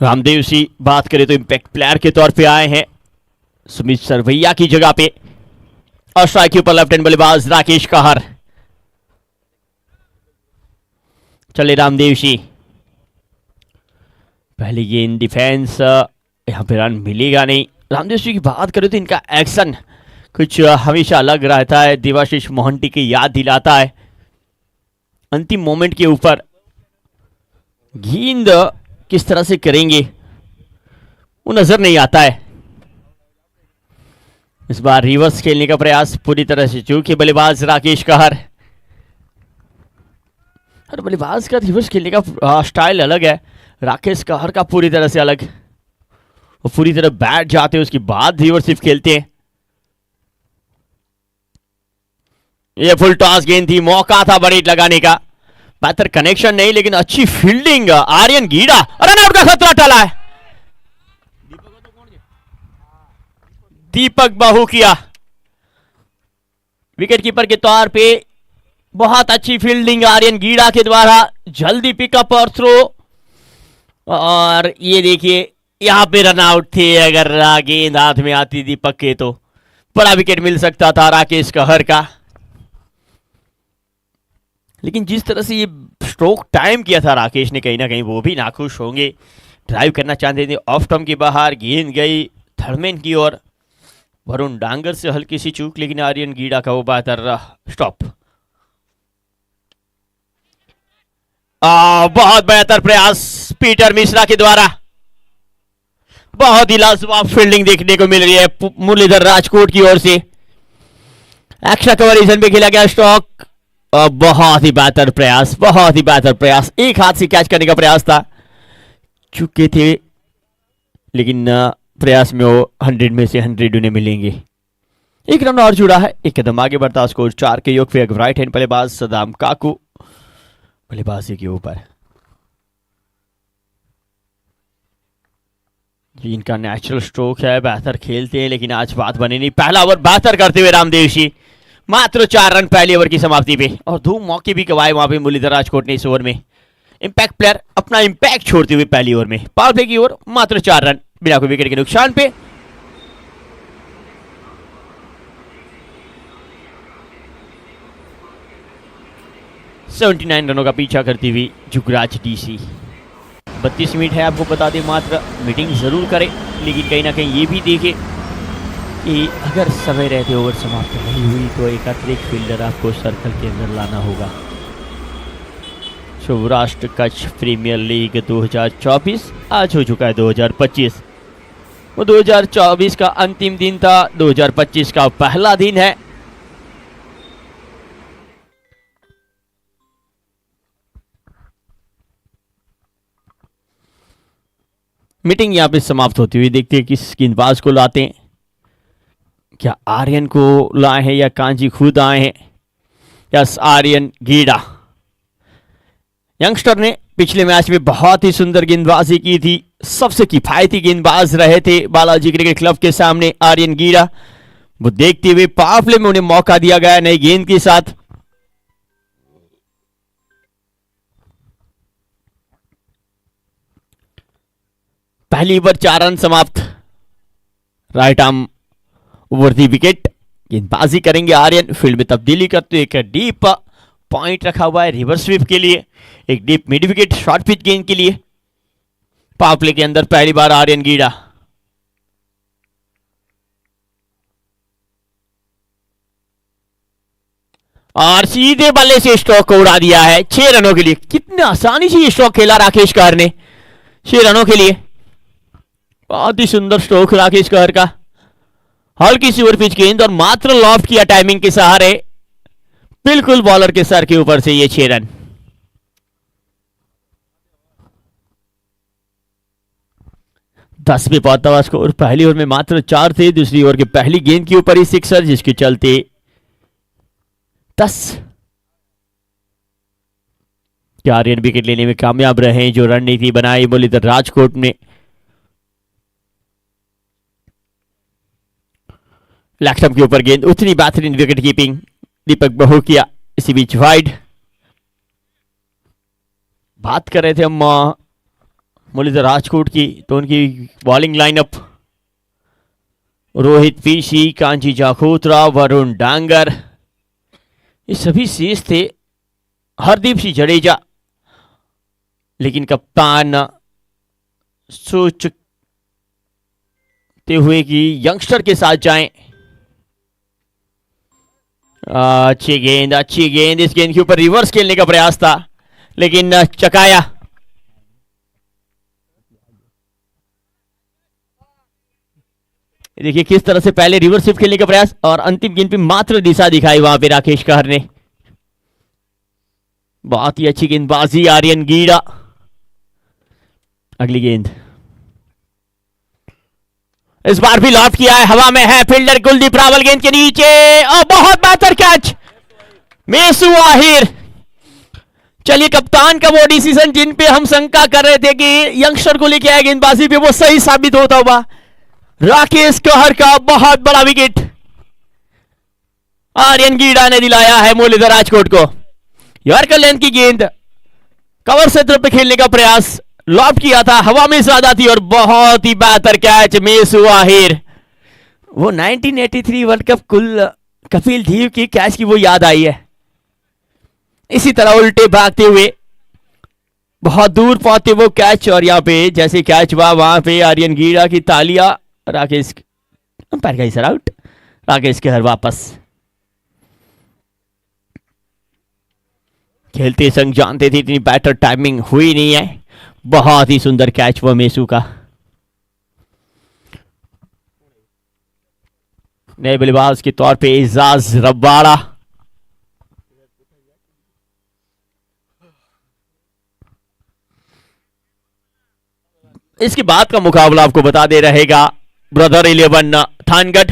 रामदेव सिंह बात करें तो इंपैक्ट प्लेयर के तौर पे आए हैं सुमित सरवैया की जगह पे। और स्ट्राइक के ऊपर लेफ्ट हैंड बल्लेबाज राकेश कहर। चले रामदेव सिंह, पहली गेंद डिफेंस, यहां पे रन मिलेगा नहीं। रामदेव सिंह की बात करें तो इनका एक्शन कुछ हमेशा अलग रहता है, देवाशीष मोहंती की याद दिलाता है। अंतिम मोमेंट के ऊपर गेंद किस तरह से करेंगे वो नजर नहीं आता है। इस बार रिवर्स खेलने का प्रयास पूरी तरह से चूके बल्लेबाज राकेश कहर। और बल्लेबाज का रिवर्स खेलने का स्टाइल अलग है, राकेश कहर का पूरी तरह से अलग। वो पूरी तरह बैठ जाते हैं उसके बाद रिवर्स सिर्फ खेलते हैं। ये फुल टॉस गेंद थी, मौका था बड़ी लगाने का, बेहतर कनेक्शन नहीं लेकिन अच्छी फील्डिंग आर्यन गीड़ा। रन आउट का खतरा टला है, दीपक बहु किया। विकेट कीपर के तौर पे बहुत अच्छी फील्डिंग आर्यन गीड़ा के द्वारा, जल्दी पिकअप और थ्रो। और ये देखिए यहां पे रन आउट थे, अगर गेंद हाथ में आती दीपक के तो बड़ा विकेट मिल सकता था राकेश कहर का। लेकिन जिस तरह से ये स्ट्रोक टाइम किया था राकेश ने, कहीं ना कहीं वो भी नाखुश होंगे। ड्राइव करना चाहते थे, ऑफ टर्म के बाहर गेंद गई थर्डमैन की ओर। वरुण डांगर से हल्की सी चूक, लेकिन आर्यन गीड़ा का वो बेहतर स्टॉप। बहुत बेहतर प्रयास पीटर मिश्रा के द्वारा। बहुत ही लाजवाब फील्डिंग देखने को मिल रही है मुरलीधर राजकोट की ओर से। एक्स्ट्रा कवरेजन पे खेला गया स्ट्रोक। बहुत ही बेहतर प्रयास, बहुत ही बेहतर प्रयास। एक हाथ से कैच करने का प्रयास था, चुके थे, लेकिन प्रयास में वो 100 में से 100 उन्हें मिलेंगे। एक रन और जुड़ा है, एक कदम आगे बढ़ता स्कोर 4 के योग पे। राइट हैंड बल्लेबाज सदाम काकू बल्लेबाजी के ऊपर। इनका नेचुरल स्ट्रोक है, बेहतर खेलते हैं, लेकिन आज बात बनी नहीं। पहला ओवर बेहतर करते हुए रामदेव सिंह, मात्र 4 रन पहले ओवर की समाप्ति पे, और 2 मौके भी गवाए वहां पे मुरलीधर राजकोट ने इस ओवर में। इंपैक्ट प्लेयर अपना इंपैक्ट छोड़ते हुए पहली ओवर में। पावर प्ले की ओर मात्र 4 रन बिना कोई विकेट के नुकसान पे। सेवेंटी 79 रनों का पीछा करती हुई जुगराज डीसी। 32 मिनट है, आपको बता दें मात्र। मीटिंग जरूर करें, लेकिन कहीं ना कहीं ये भी देखें कि अगर समय रहते ओवर समाप्त नहीं हुई तो एक अतिरिक्त फील्डर आपको सर्कल के अंदर लाना होगा। सौराष्ट्र कच्छ प्रीमियर लीग 2024 आज हो चुका है 2025। वो 2024 का अंतिम दिन था, 2025 का पहला दिन है। मीटिंग यहां पे समाप्त होती हुई देखते हैं किस गेंदबाज को लाते हैं। क्या आर्यन को लाए हैं या कांजी खुद आए हैं? यस, आर्यन गीड़ा यंगस्टर ने पिछले मैच में बहुत ही सुंदर गेंदबाजी की थी। सबसे किफायती गेंदबाज रहे थे बालाजी क्रिकेट क्लब के सामने आर्यन गीड़ा। वो देखते हुए पावर प्ले में उन्हें मौका दिया गया नई गेंद के साथ। पहली ओवर 4 रन समाप्त। राइट आर्म वर्दी विकेट। गेंदबाजी करेंगे आर्यन, फील्ड में तब्दीली करते एक डीप पॉइंट रखा हुआ है रिवर्स स्वीप के लिए, एक deep mid wicket short pitch गेंद के लिए। पावर प्ले के अंदर पहली बार आर्यन गीड़ा। और सीधे बल्ले से स्ट्रोक को उड़ा दिया है 6 रनों के लिए। कितने आसानी से ये स्ट्रोक खेला राकेश कहर ने 6 रनों के लिए। बहुत ही सुंदर स्ट्रोक राकेश कहर का। हल्की सी ओवर पिच गेंद और मात्र लॉफ्ट किया टाइमिंग के सहारे, बिल्कुल बॉलर के सर के ऊपर से ये 6 रन। दस पे पहुंचता हुआ स्कोर। पहली ओवर में मात्र 4 थे, दूसरी ओवर के पहली गेंद के ऊपर ही सिक्सर, जिसके चलते 10। आर्यन विकेट लेने में कामयाब रहे। जो रणनीति बनाई मुरलीधर राजकोट ने, लैक्टम के ऊपर गेंद, उतनी बेहतरीन विकेट कीपिंग दीपक बहू किया। इसी बीच वाइड। बात कर रहे थे हम मुरलीधर राजकोट की, तो उनकी बॉलिंग लाइनअप रोहित पीसी, कांची जाखोत्रा, वरुण डांगर, ये सभी शेष थे। हरदीप सिंह जडेजा, लेकिन कप्तान सोचते हुए कि यंगस्टर के साथ जाएं। अच्छी गेंद, अच्छी गेंद। इस गेंद के ऊपर रिवर्स खेलने का प्रयास था, लेकिन चकाया। देखिए किस तरह से पहले रिवर्स स्विप खेलने का प्रयास और अंतिम गेंद पे मात्र दिशा दिखाई वहां पे राकेश कहर ने। बहुत ही अच्छी गेंदबाजी आर्यन गीड़ा। अगली गेंद इस बार भी लॉफ्ट किया है, हवा में है फील्डर कुलदीप रावल गेंद के नीचे, और बहुत बेहतर कैच मेसू आहिर। चलिए, कप्तान का वो डिसीजन जिन पे हम शंका कर रहे थे कि यंगस्टर को लेके आए गेंदबाजी पे, वो सही साबित होता हुआ। राकेश कहर का बहुत बड़ा विकेट आर्यन गीड़ा ने दिलाया है मुरलीधर राजकोट को। यॉर्कर लेंथ की गेंद, कवर क्षेत्र पे खेलने का प्रयास, लॉफ्ट किया था, हवा में ज्यादा थी, और बहुत ही बेहतर कैच मेसू आहिर। वो 1983 वर्ल्ड कप कुल कपिल देव की कैच की वो याद आई है। इसी तरह उल्टे भागते हुए बहुत दूर पहुंचते वो कैच, और यहाँ पे जैसे कैच हुआ वहां पे आर्यन गीड़ा की तालियां। राकेश अंपायर का इशारा, आउट। राकेश के हर वापस खेलते संग जानते थे इतनी बैटर टाइमिंग हुई नहीं है। बहुत ही सुंदर कैच हुआ मेसू का। नए बल्लेबाज के तौर पे एजाज रबाड़ा। इसके बाद का मुकाबला आपको बता दे रहेगा ब्रदर 11 थानगढ़,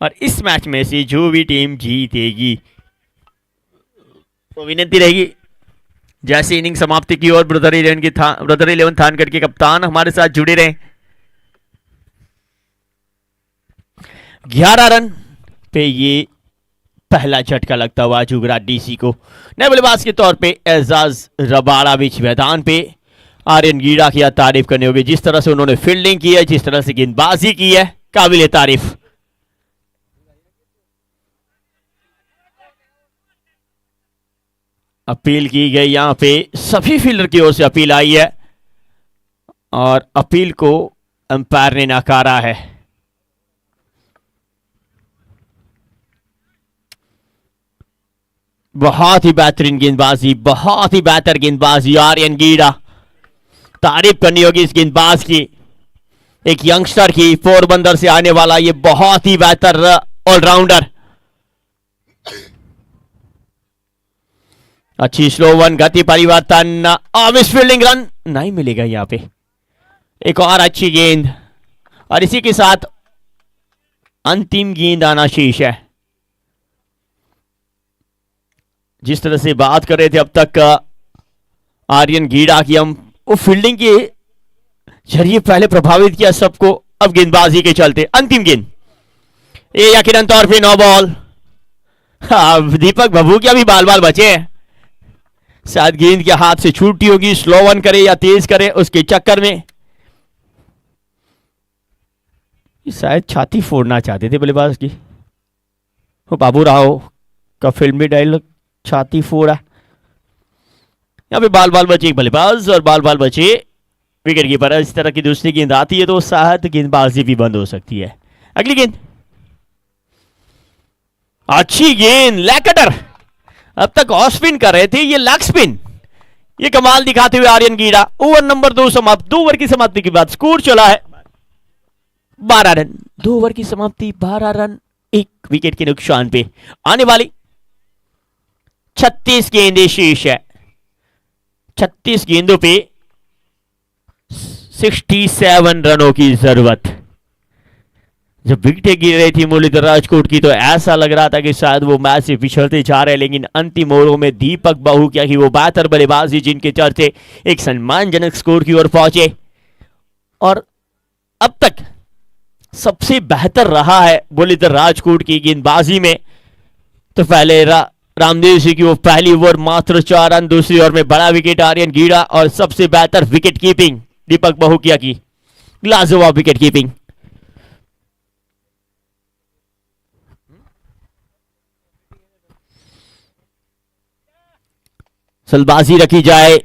और इस मैच में से जो भी टीम जीतेगी तो विनती रहेगी जैसे इनिंग समाप्ति की ओर ब्रदर 11 थानगढ़ के कप्तान हमारे साथ जुड़े रहे। 11 रन पे ये पहला झटका लगता हुआ जुगरा डीसी को। नए बल्लेबाज के तौर पे एजाज रबाड़ा बीच मैदान पे आर्यन गीड़ा की तारीफ करनी होगी। जिस तरह से उन्होंने फील्डिंग की है, जिस तरह से गेंदबाजी की है, काबिल तारीफ। अपील की गई, यहां पे सभी फील्डर की ओर से अपील आई है और अपील को अंपायर ने नकारा है। बहुत ही बेहतरीन गेंदबाजी, बहुत ही बेहतर गेंदबाजी आर्यन गीड़ा। तारीफ करनी होगी इस गेंदबाज की, एक यंगस्टर की, पोरबंदर से आने वाला ये बहुत ही बेहतर ऑलराउंडर। अच्छी स्लो वन, गति परिवर्तन, मिस फील्डिंग, रन नहीं मिलेगा यहां पे। एक और अच्छी गेंद, और इसी के साथ अंतिम गेंद आना शेष है। जिस तरह से बात कर रहे थे अब तक आर्यन गीड़ा की, हम वो फील्डिंग के जरिए पहले प्रभावित किया सबको, अब गेंदबाजी के चलते अंतिम गेंद, ये यकीनन तौर पे नो बॉल। दीपक भभूकिया भी बाल बाल बचे हैं, शायद गेंद के हाथ से छूटी होगी, स्लो वन करे या तेज करे उसके चक्कर में शायद छाती फोड़ना चाहते थे बल्लेबाज की। वो बाबू राव का फिल्मी डायलॉग, छाती फोड़ा। यहां पे बाल बाल बचे एक बल्लेबाज और बाल बाल बचे विकेट कीपर। इस तरह की दूसरी गेंद आती है तो शायद गेंदबाजी भी बंद हो सकती है। अगली गेंद, अच्छी गेंद, लेग कटर। अब तक ऑफ स्पिन कर रहे थे, ये लेग स्पिन, ये कमाल दिखाते हुए आर्यन गीड़ा। ओवर नंबर 2 समाप्त। 2 ओवर की समाप्ति के बाद स्कोर चला है 12 रन। 2 ओवर की समाप्ति, 12 रन, 1 विकेट के नुकसान पे। आने वाली 36 गेंदें शेष है। 36 गेंदों पे 67 रनों की जरूरत। जब विकेटें गिर रही थी मुरलीधर राजकोट की तो ऐसा लग रहा था कि शायद वो मैच से पिछड़ते जा रहे हैं, लेकिन अंतिम ओवरों में दीपक बहुकिया की वो बेहतर बल्लेबाजी जिनके चर्चे एक सम्मानजनक स्कोर की ओर पहुंचे, और अब तक सबसे बेहतर रहा है मुरलीधर राजकोट की गेंदबाजी में। तो पहले रामदेव सिंह की वो पहली ओवर मात्र 4 रन, दूसरी ओवर में बड़ा विकेट आर्यन गीड़ा, और सबसे बेहतर विकेट कीपिंग दीपक बहुकिया की, लाजवाब विकेट कीपिंग। सलबाजी रखी जाए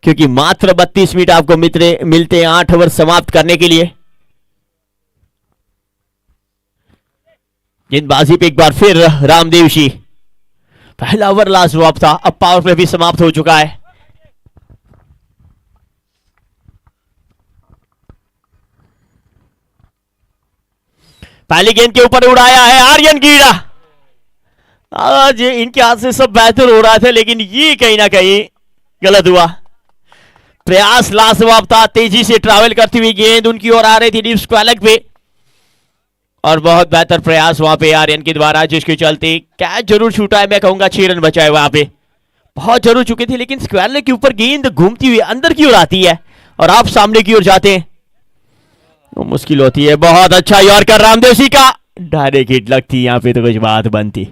क्योंकि मात्र 32 मिनट आपको मिलते हैं 8 ओवर समाप्त करने के लिए। गेंदबाजी पे एक बार फिर रामदेव सिंह। पहला ओवर लाजवाब था, अब पावर प्ले भी समाप्त हो चुका है। पहली गेंद के ऊपर उड़ाया है आर्यन गीड़ा। आज इनके हाथ से सब बेहतर हो रहा था, लेकिन ये कहीं ना कहीं गलत हुआ। प्रयास लाजवाब था, तेजी से ट्रैवल करती हुई गेंद उनकी ओर आ रही थी डीप स्क्वायर पे, और बहुत बेहतर प्रयास वहां पे आर्यन के द्वारा, जिसके चलते कैच जरूर छूटा है। मैं कहूंगा 6 रन बचाए वहां पे, बहुत जरूर चुके थे, लेकिन स्क्वायर के ऊपर गेंद घूमती हुई अंदर की ओर आती है और आप सामने की ओर जाते हैं तो मुश्किल होती है। बहुत अच्छा यॉर्कर रामदेव सिंह का, डायरेक्ट हिट लगती यहां पे तो कुछ बात बनती।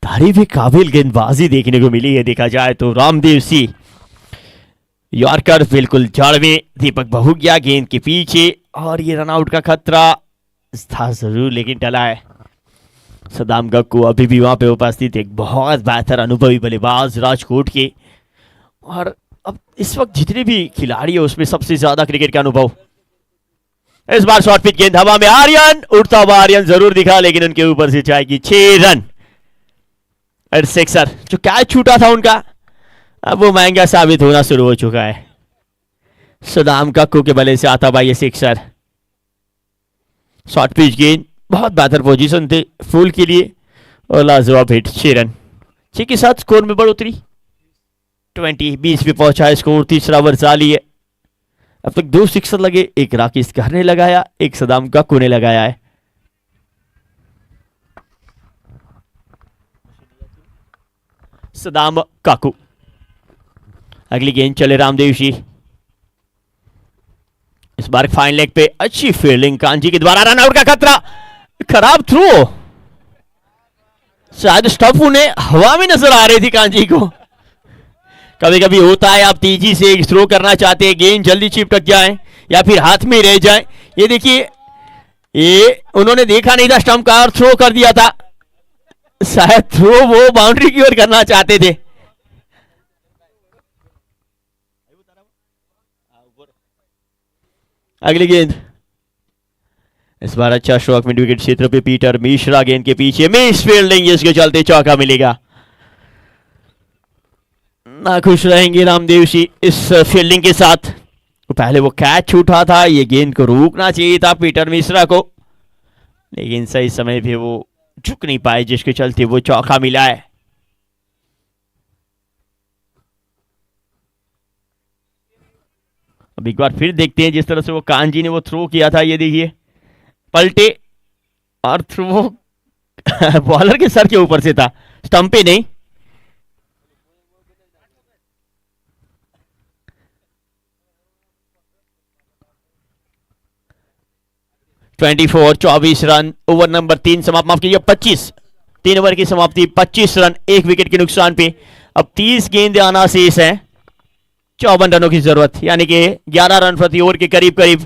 तारीफ काबिल गेंदबाजी देखने को मिली है देखा जाए तो रामदेव सिंह। यॉर्कर बिल्कुल जड़ में, दीपक बहुकिया गेंद के पीछे, और ये रनआउट का खतरा था जरूर लेकिन टला है। सदाम गक्कू अभी भी वहां पे उपस्थित, एक बहुत बेहतर अनुभवी बल्लेबाज राजकोट के। और अब इस वक्त जितने भी खिलाड़ी है उसमें सबसे ज्यादा क्रिकेट का अनुभव। इस बार शॉर्ट पिच गेंद हवा में, आर्यन उड़ता हुआ आर्यन जरूर दिखा, लेकिन उनके ऊपर से जाएगी 6 रन। और सिक्सर, जो कैच छूटा था उनका अब वो महंगा साबित होना शुरू हो चुका है। सदाम गक्कू के बल्ले से आता हुआ ये सिक्सर। शॉर्ट पिच गेंद, बहुत बेहतर पोजीशन थे फुल के लिए और लाजवाब हिट। 6 रन, 6 के साथ स्कोर में बढ़ोतरी 20 पे पहुंचा है स्कोर। तीसरा ओवर जारी है। अब तक 2 सिक्सर लगे, एक राकेश कहर ने लगाया, एक सदाम गक्कू ने लगाया है। सदाम गक्कू, अगली गेंद चले रामदेव जी। इस बार फाइन लेग पे अच्छी फील्डिंग कांजी के द्वारा, रन आउट का खतरा, खराब थ्रो, शायद स्टंप उन्हें हवा में नजर आ रही थी कांजी को। कभी कभी होता है आप तेजी से थ्रो करना चाहते हैं, गेंद जल्दी चिपक जाए या फिर हाथ में रह जाए। ये देखिए, ये उन्होंने देखा नहीं था स्टंप का और थ्रो कर दिया था। शायद थ्रो वो बाउंड्री की ओर करना चाहते थे। अगली गेंद, इस बार अच्छा स्ट्रोक मिड विकेट क्षेत्र पे पीटर मिश्रा गेंद के पीछे, मिस फील्डिंग जिसके चलते चौका मिलेगा। ना खुश रहेंगे रामदेव जी इस फील्डिंग के साथ। पहले वो कैच छूटा था, ये गेंद को रोकना चाहिए था पीटर मिश्रा को, लेकिन सही समय पे वो झुक नहीं पाए जिसके चलते वो चौका मिला है। अब एक बार फिर देखते हैं जिस तरह से वो कांजी ने वो थ्रो किया था। ये देखिए, पलटे और थ्रो बॉलर के सर के ऊपर से था, स्टंप पे नहीं। ट्वेंटी 24 रन, ओवर नंबर 3 समाप्त, माफ कीजिए 25, 3 ओवर की समाप्ति, 25 रन 1 विकेट के नुकसान पे। अब 30 गेंद आना शेष है, 54 रनों की जरूरत, यानी कि 11 रन प्रति ओवर के करीब करीब।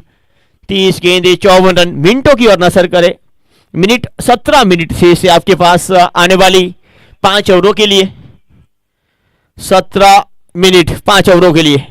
30 गेंदे 54 रन। मिनटों की ओर नजर करें, मिनट 17 मिनट शेष है आपके पास आने वाली 5 ओवरों के लिए। 17 मिनट 5 ओवरों के लिए।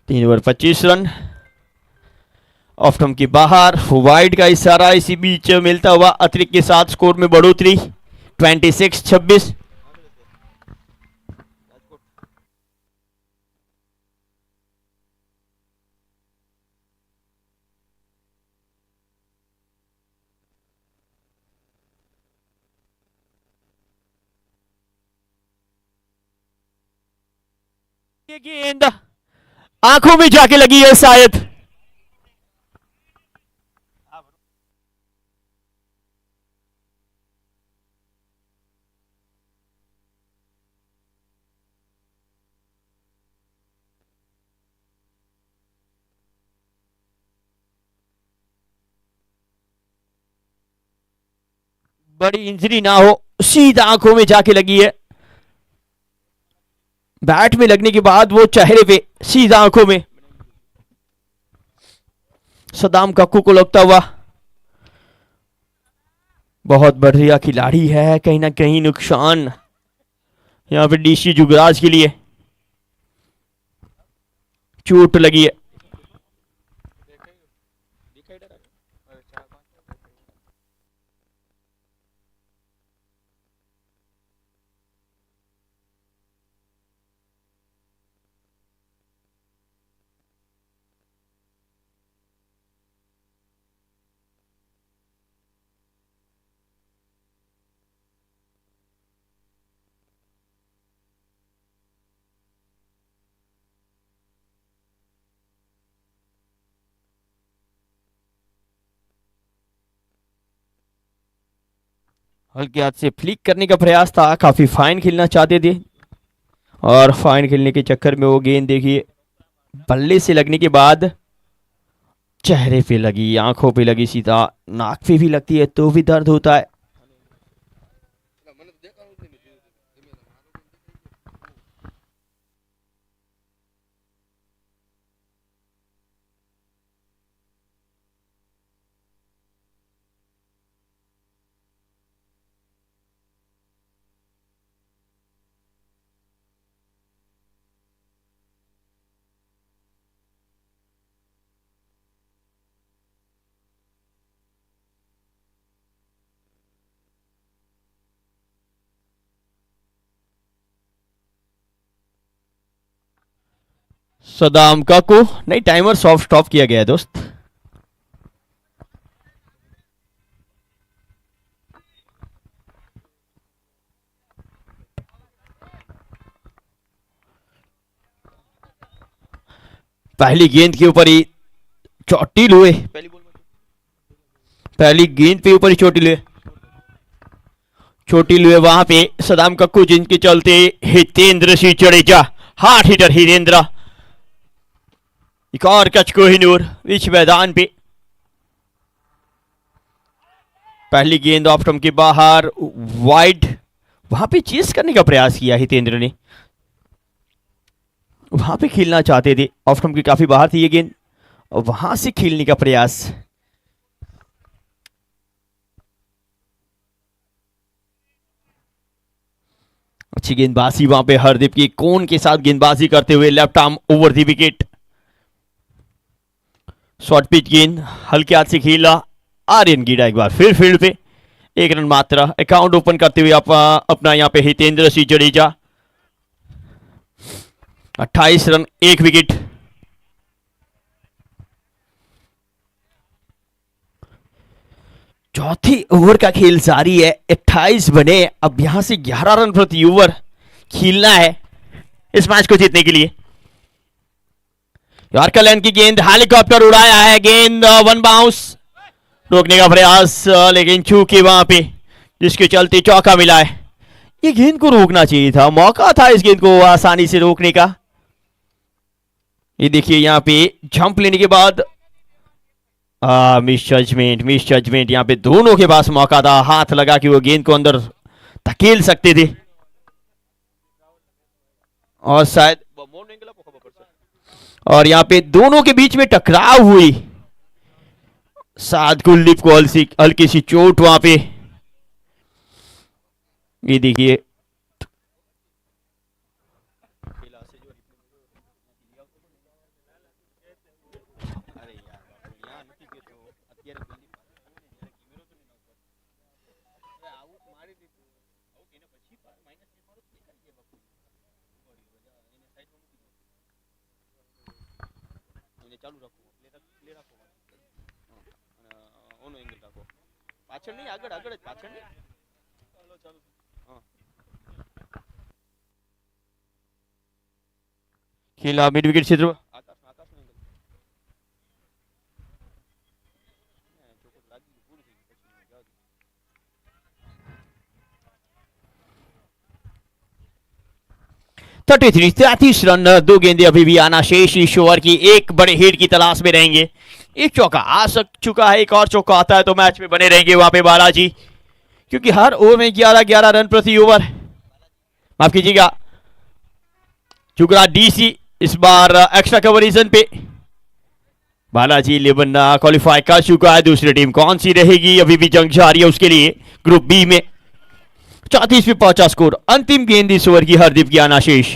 तीन ओवर 25 रन, ऑफ टर्म के बाहर, वाइड का इशारा, इसी बीच मिलता हुआ अतिरिक्त के साथ स्कोर में बढ़ोतरी 26-26। ये गेंद आंखों में जाके लगी है शायद। बड़ी इंजरी ना हो, सीधा आंखों में जाके लगी है। बैट में लगने के बाद वो चेहरे पे, सीधा आंखों में। सदाम गक्कू को लगता हुआ बहुत बढ़िया खिलाड़ी है, कहीं ना कहीं नुकसान यहाँ पे डीसी जुगराज के लिए, चोट लगी है। दिखाई दे रहा है। अरे 4-5 हल्के हाथ से फ्लिक करने का प्रयास था, काफी फाइन खेलना चाहते थे और फाइन खेलने के चक्कर में वो गेंद देखिए बल्ले से लगने के बाद चेहरे पे लगी, आंखों पे लगी, सीधा नाक पे भी लगती है तो भी दर्द होता है। મને તો દેખાડું જ નહીં ધીમે ધીમે सदाम काकू, नहीं टाइमर सॉफ्ट स्टॉप किया गया है दोस्त। पहली गेंद के ऊपर ही चोटिल हुए, पहली गेंद पे ऊपर ही चोटिल हुए, चोटिल हुए वहां पे सदाम कक्कू, जिनके चलते हितेंद्र सिंह जडेजा, हार्ड हिटर हितेंद्र, एक और कच कोहिनूर बीच मैदान पे। पहली गेंद ऑफ स्टंप के बाहर, वाइड, वहां पे चेस करने का प्रयास किया हितेंद्र ने, वहां पे खेलना चाहते थे, ऑफ स्टंप के काफी बाहर थी ये गेंद और वहां से खेलने का प्रयास। अच्छी गेंदबाजी वहां पे हरदीप की कोन के साथ गेंदबाजी करते हुए, left arm over the wicket, short pitch गेंद हल्के हाथ से खेला, आर्यन गीडा एक बार फिर फील्ड पे, 1 रन मात्र, अकाउंट ओपन करते हुए अपना यहाँ पे हितेंद्र सिंह जडेजा, 28 रन 1 विकेट। चौथी ओवर का खेल जारी है, 28 बने, अब यहां से 11 रन प्रति ओवर खेलना है इस मैच को जीतने के लिए। यॉर्कर लाइन की गेंद, हेलीकॉप्टर उड़ाया है, गेंद वन बाउंस, रोकने का प्रयास लेकिन चूके वहां पे, जिसके चलते चौका मिला है। ये गेंद को रोकना चाहिए था, मौका था इस गेंद को आसानी से रोकने का। ये देखिए यहाँ पे जंप लेने के बाद मिस जजमेंट, यहाँ पे दोनों के पास मौका था, हाथ लगा कि वो गेंद को अंदर धकेल सकते थे और शायद, और यहाँ पे दोनों के बीच में टकराव हुई, साथ कुलदीप को हल्की सी चोट वहां पे। ये देखिए ચાલુ રાખો, લે રાખો, ઓનો એંગલ રાખો, પાછળ નહીં, આગળ આગળ જ, પાછળ નહીં, ચાલો ચાલુ, હા खेला मिड विकेट क्षेत्र, આકાશ આકાશ નો એંગલ, ચોકટ લાગી પૂરું થઈ ગયું, પછી જાવ 33 रन, 2 गेंदे अभी भी आना शेष, इस ओवर की एक बड़े हिट की तलाश में रहेंगे। एक चौका आ चुका है, एक और चौका आता है तो मैच में बने रहेंगे वहां पे बालाजी, क्योंकि हर ओवर में 11 रन प्रति ओवर, माफ कीजिएगा जुगरा डीसी इस बार एक्स्ट्रा कवर रीजन पे, बालाजी 11 क्वालिफाई कर चुका है। दूसरी टीम कौन सी रहेगी, अभी भी जंग जारी है उसके लिए। ग्रुप बी में 34 पे पहुंचा स्कोर। अंतिम गेंद इस ओवर की हरदीप की आना शेष।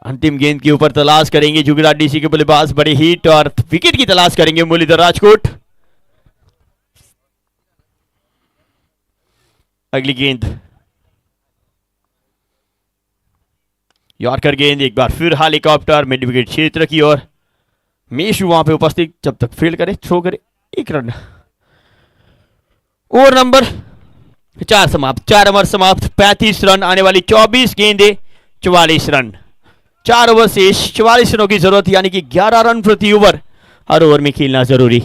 अंतिम गेंद के ऊपर तलाश करेंगे जुगराट डीसी के बल्लेबाज, बड़े हिट और विकेट की तलाश करेंगे मुरलीधर राजकोट। अगली गेंद यॉर्कर गेंद, एक बार फिर हेलीकॉप्टर मिड विकेट क्षेत्र की ओर। मेशू वहां पे उपस्थित, जब तक फील्ड करे थ्रो करे 1 रन। ओवर नंबर 4 समाप्त, 4 ओवर समाप्त, 35 रन आने वाली 24 गेंदे 44 रन। 4 ओवर शेष, 44 रनों की जरूरत, यानी कि 11 रन प्रति ओवर हर ओवर में खेलना जरूरी।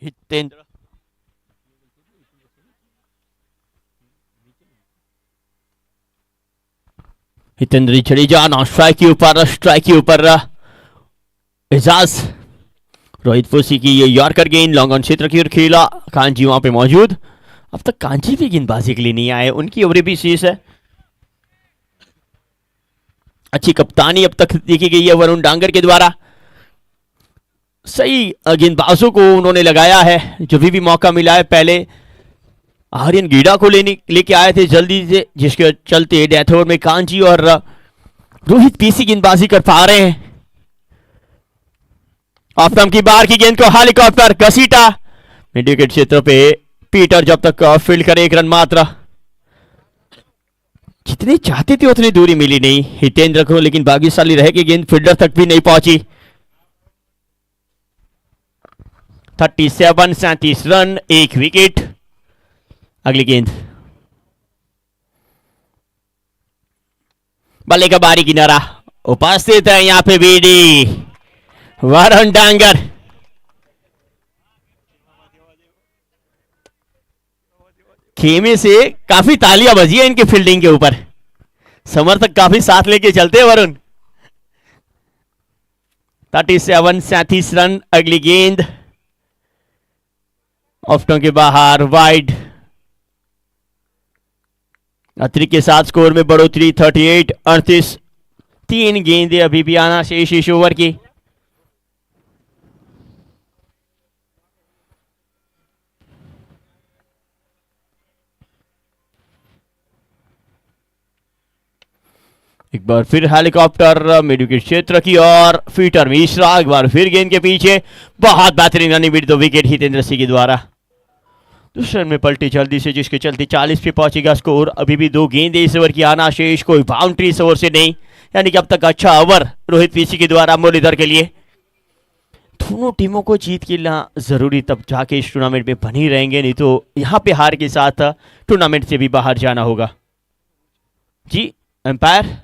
हितेंद्र हितेंद्र जडेजा नॉन स्ट्राइक के ऊपर, स्ट्राइक के ऊपर एजाज। रोहित फोसी की ये यॉर्कर गेंद लॉन्ग ऑन क्षेत्र की ओर खेला, कांजी वहां पे मौजूद। अब तक कांजी भी गेंदबाजी के लिए नहीं आए, उनकी ओवरें भी शेष है। अच्छी कप्तानी अब तक देखी गई है वरुण डांगर के द्वारा। सही गेंदबाजों को उन्होंने लगाया है, जो भी मौका मिला है। पहले आर्यन गीडा को लेके आए थे जल्दी से, जिसके चलते डेथ ओवर में कांजी और रोहित पीसी गेंदबाजी कर पा रहे हैं। ऑफ स्टंप की बाहर की गेंद को हेलीकॉप्टर घसीटा मिड विकेट क्षेत्र पे। पीटर जब तक फील्ड करे 1 रन मात्र। जितने चाहते थे उतनी दूरी मिली नहीं हितेंद्र को, लेकिन भाग्यशाली रहे कि गेंद फील्डर तक भी नहीं पहुंची। 37 रन, 1 विकेट। अगली गेंद बल्ले का बारी किनारा, उपस्थित है यहां पे बीडी वरुण डांगर। खेमे से काफी तालियां बजी है इनके फील्डिंग के ऊपर, समर्थक काफी साथ लेके चलते हैं वरुण। 37 रन। अगली गेंद ऑफ स्टंप के बाहर, वाइड। अतिरिक्त के साथ स्कोर में बढ़ोतरी 38-38। 3 गेंदें अभी भी आना शेष इस ओवर की। एक बार फिर हेलीकॉप्टर मिड विकेट क्षेत्र की और पीटर मिश्रा एक बार फिर गेंद के पीछे। बहुत बेहतरीन running beat, 2 wicket Hitendra Singh के द्वारा। दूसरे रन में पलटी जल्दी से, जिसके चलते 40 पे पहुंचेगा स्कोर। अभी भी 2 गेंदें इस ओवर की आना शेष, कोई बाउंड्री इस ओवर से नहीं, यानी कि अब तक अच्छा ओवर रोहित पीसी के द्वारा मुरलीधर के लिए। दोनों टीमों को जीत के लिए जरूरी, तब जाके इस टूर्नामेंट में बनी रहेंगे, नहीं तो यहां पे हार के साथ टूर्नामेंट से भी बाहर जाना होगा। जी एम्पायर,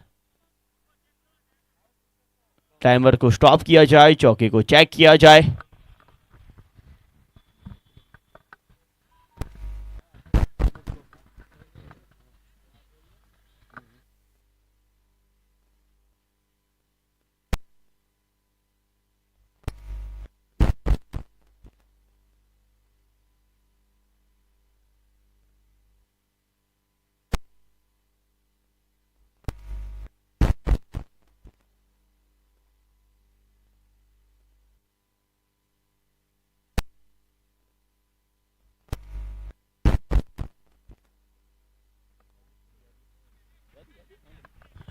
टाइमर को स्टॉप किया जाए, चौके को चेक किया जाए।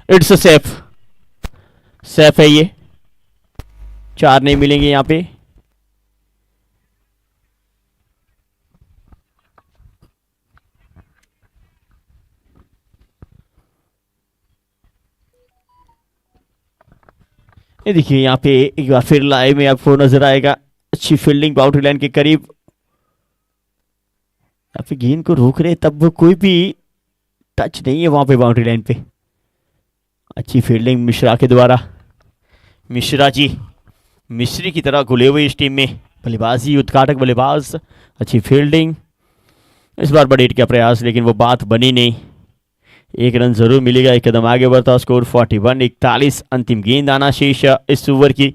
इट्स सेफ, सेफ है ये, 4 नहीं मिलेंगे यहां पे। ये देखिए यहां पे एक बार फिर लाइव में आपको नजर आएगा, अच्छी फील्डिंग बाउंड्री लाइन के करीब। यहाँ पे गेंद को रोक रहे, तब वो कोई भी टच नहीं है वहां पे बाउंड्री लाइन पे। अच्छी फील्डिंग मिश्रा के द्वारा। मिश्रा जी मिश्री की तरह घुले हुए इस टीम में बल्लेबाजी, उद्घाटक बल्लेबाज, अच्छी फील्डिंग। इस बार बड़े हिट का प्रयास, लेकिन वो बात बनी नहीं। एक रन जरूर मिलेगा, एक कदम आगे बढ़ता। स्कोर 41-41। अंतिम गेंद आना शेष इस ओवर की।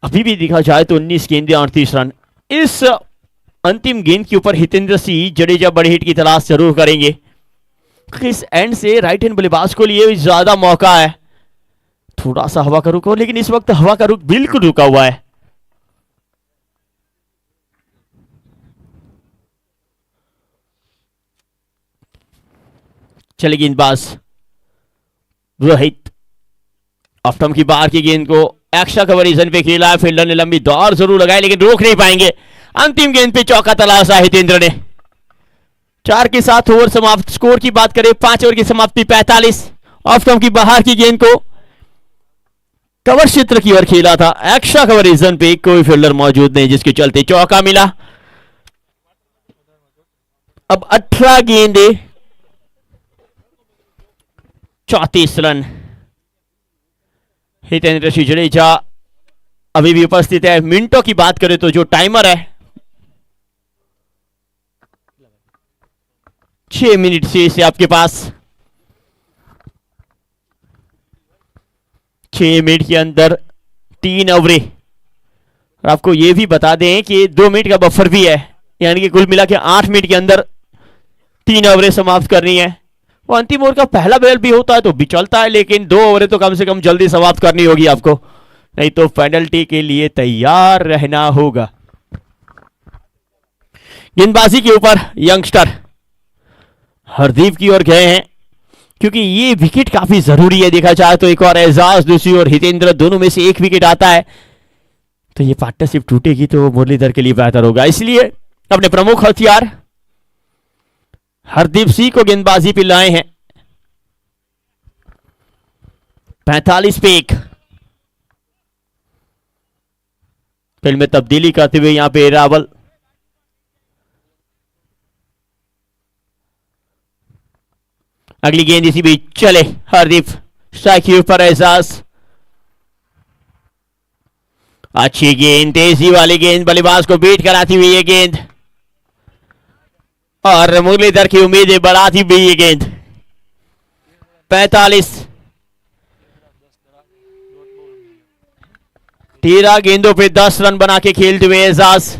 अभी भी देखा जाए तो 19 गेंदे 38 रन। इस अंतिम गेंद के ऊपर हितेंद्र सिंह जडेजा बड़े हिट की तलाश जरूर करेंगे। इस एंड से राइट हैंड बल्लेबाज को लिए ज्यादा मौका है। थोड़ा सा हवा का रुख हो, लेकिन इस वक्त हवा का रुख बिल्कुल रुका हुआ है। चले गेंदबाज रोहित ऑफ स्टंप की बाहर की गेंद को एक्स्ट्रा कवरीजन पे खेला है। फील्डर ने लंबी दौड़ जरूर लगाई, लेकिन रोक नहीं पाएंगे। अंतिम गेंद पे चौका तलाशा हितेंद्र ने। 4 के साथ ओवर समाप्त। स्कोर की बात करें 5 ओवर की समाप्ति 45। ऑफ स्टंप की बाहर की गेंद को कवर क्षेत्र की ओर खेला था। एक्स्ट्रा कवरीजन पे कोई फील्डर मौजूद नहीं, जिसके चलते चौका मिला। अब 18 गेंदे 34 रन। हितेंद्र सिंह जडेजा अभी भी उपस्थित है। मिनटों की बात करें तो जो टाइमर है 6 मिनट से आपके पास। 6 मिनट के अंदर 3 ओवरें। और आपको यह भी बता दें कि 2 मिनट का बफर भी है, यानी कि कुल मिला के 8 मिनट के अंदर 3 ओवरें समाप्त करनी है। वो अंतिम ओवर का पहला बेल भी होता है तो भी चलता है, लेकिन 2 ओवरें तो कम से कम जल्दी समाप्त करनी होगी आपको, नहीं तो पेनल्टी के लिए तैयार रहना होगा। गेंदबाजी के ऊपर यंगस्टर हरदीप की ओर गए हैं, क्योंकि ये विकेट काफी जरूरी है। देखा जाए तो एक और एजाज दूसरी और हितेंद्र, दोनों में से एक विकेट आता है तो ये पार्टनरशिप टूटेगी तो मुरलीधर के लिए बेहतर होगा। इसलिए अपने प्रमुख हथियार हरदीप सिंह को गेंदबाजी पे लाए हैं। 45 पे 1। फील्ड में तब्दीली करते हुए यहां पे रावल। अगली गेंद इसी बीच चले। हरदीप स्ट्राइक के ऊपर एजाज। अच्छी गेंद, तेजी वाली गेंद, बल्लेबाज को बीट कराती हुई ये गेंद, और मुरलीधर की उम्मीदें बढ़ाती हुई ये गेंद। 45। 13 गेंदों पे 10 रन बना के खेलते हुए एजाज।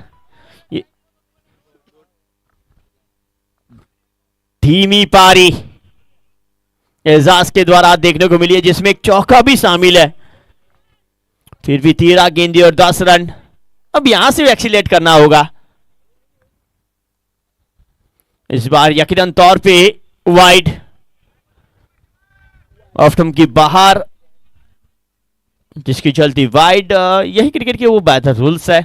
धीमी पारी एजाज के द्वारा देखने को मिली है, जिसमें एक चौका भी शामिल है। फिर भी 13 गेंदे और 10 रन। अब यहां से एक्सीलेट करना होगा। इस बार यकीनन तौर पे वाइड, ऑफ स्टंप की बाहर, जिसकी चलती वाइड। यही क्रिकेट के वो बेहतर रूल्स है।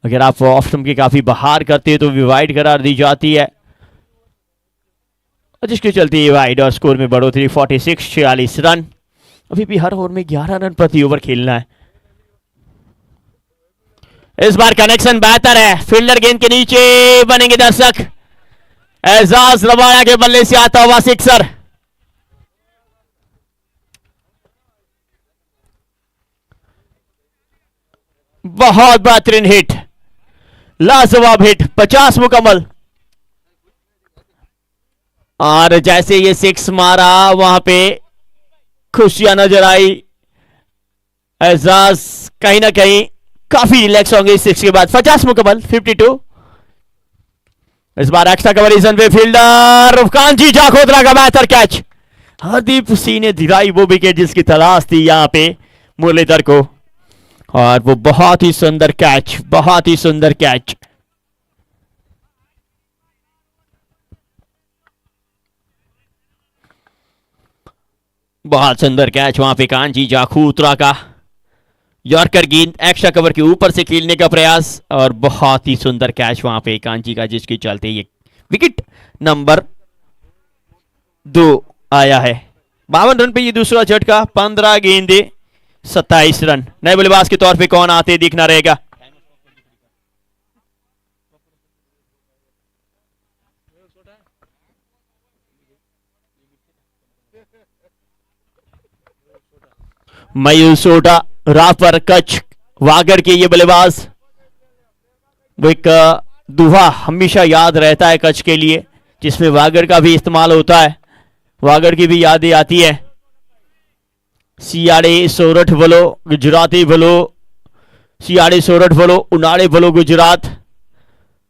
अगर आप ऑफ स्टंप के काफी बाहर करते हैं तो भी वाइड करार दी जाती है, जिसकी चलती वाइड। और स्कोर में बढ़ोतरी 46-46 रन। अभी भी हर ओवर में 11 रन प्रति ओवर खेलना है। इस बार कनेक्शन बेहतर है। फील्डर गेंद के नीचे बनेंगे दर्शक। एजाज रबाया के बल्ले से आता हुआ सिक्सर। बहुत बेहतरीन हिट, लाजवाब हिट, 50 मुकम्मल। और जैसे ये 6 मारा वहां पे खुशियां नजर आई। एजाज कहीं ना कहीं काफी रिलैक्स होंगे इस 6 के बाद। 50 मुकम्मल, 52। इस बार एक्स्ट्रा कवरीजन पे फील्डर कांची जाखोत्रा का बेहतर कैच। हरदीप सिंह ने दिलाई वो विकेट जिसकी तलाश थी यहां पे मुरलीधर को, और वो बहुत ही सुंदर कैच, बहुत ही सुंदर कैच। बहुत सुंदर कैच वहां पे कांची जाखोत्रा का। यॉर्कर गेंद एक्स्ट्रा कवर के ऊपर से खेलने का प्रयास, और बहुत ही सुंदर कैच वहां पे कांची का, जिसकी चलते ये विकेट नंबर 2 आया है। 52 रन पे ये दूसरा झटका। 15 गेंदे 27 रन। नए बल्लेबाज के तौर पे कौन आते दिखना रहेगा। मयूर सोटा, राह पर कच्छ वागड़ के ये बल्लेबाज। वो एक दुहा हमेशा याद रहता है कच्छ के लिए, जिसमें वागड़ का भी इस्तेमाल होता है, वागड़ की भी यादें आती है। सियाड़े सोरठ बोलो गुजराती बोलो, सियाड़े सोरठ बोलो, उनाड़े बोलो गुजरात,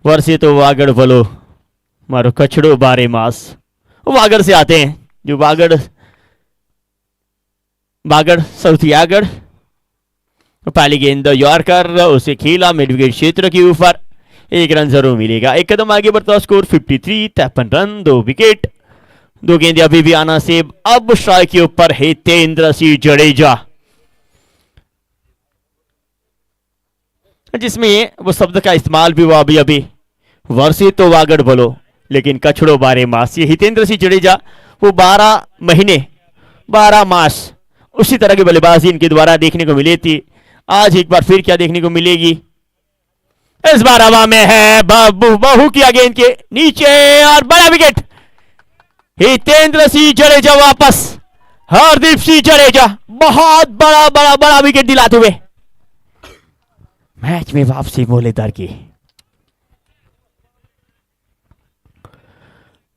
वर्षे तो वागड़ बोलो मारो कचड़ो बारे मास। वो वागड़ से आते हैं, जो वागड़ साउथ यागड़। पहली गेंद यॉर्कर, उसे खेला मिड विकेट क्षेत्र के ऊपर, 1 रन जरूर मिलेगा। एक कदम आगे बढ़ता स्कोर 53, 53 रन, 2 विकेट। 2 गेंदें अभी भी आना सेब। अब स्ट्राइक के ऊपर हितेंद्र सिंह जडेजा, जिसमें वो शब्द का इस्तेमाल भी हुआ अभी अभी, वर्षे तो वागड़ बोलो लेकिन कछड़ो बारे मास। ये हितेंद्र सिंह जडेजा वो 12 महीने 12 मास उसी तरह की बल्लेबाजी इनके द्वारा देखने को मिली थी। आज एक बार फिर क्या देखने को मिलेगी? इस बार हवा में है, बहु किया गेंद के नीचे और बड़ा विकेट। हितेंद्र सिंह जडेजा वापस, हरदीप सिंह जडेजा बहुत बड़ा बड़ा बड़ा विकेट दिलाते हुए मैच में वापसी मुरलीधर की।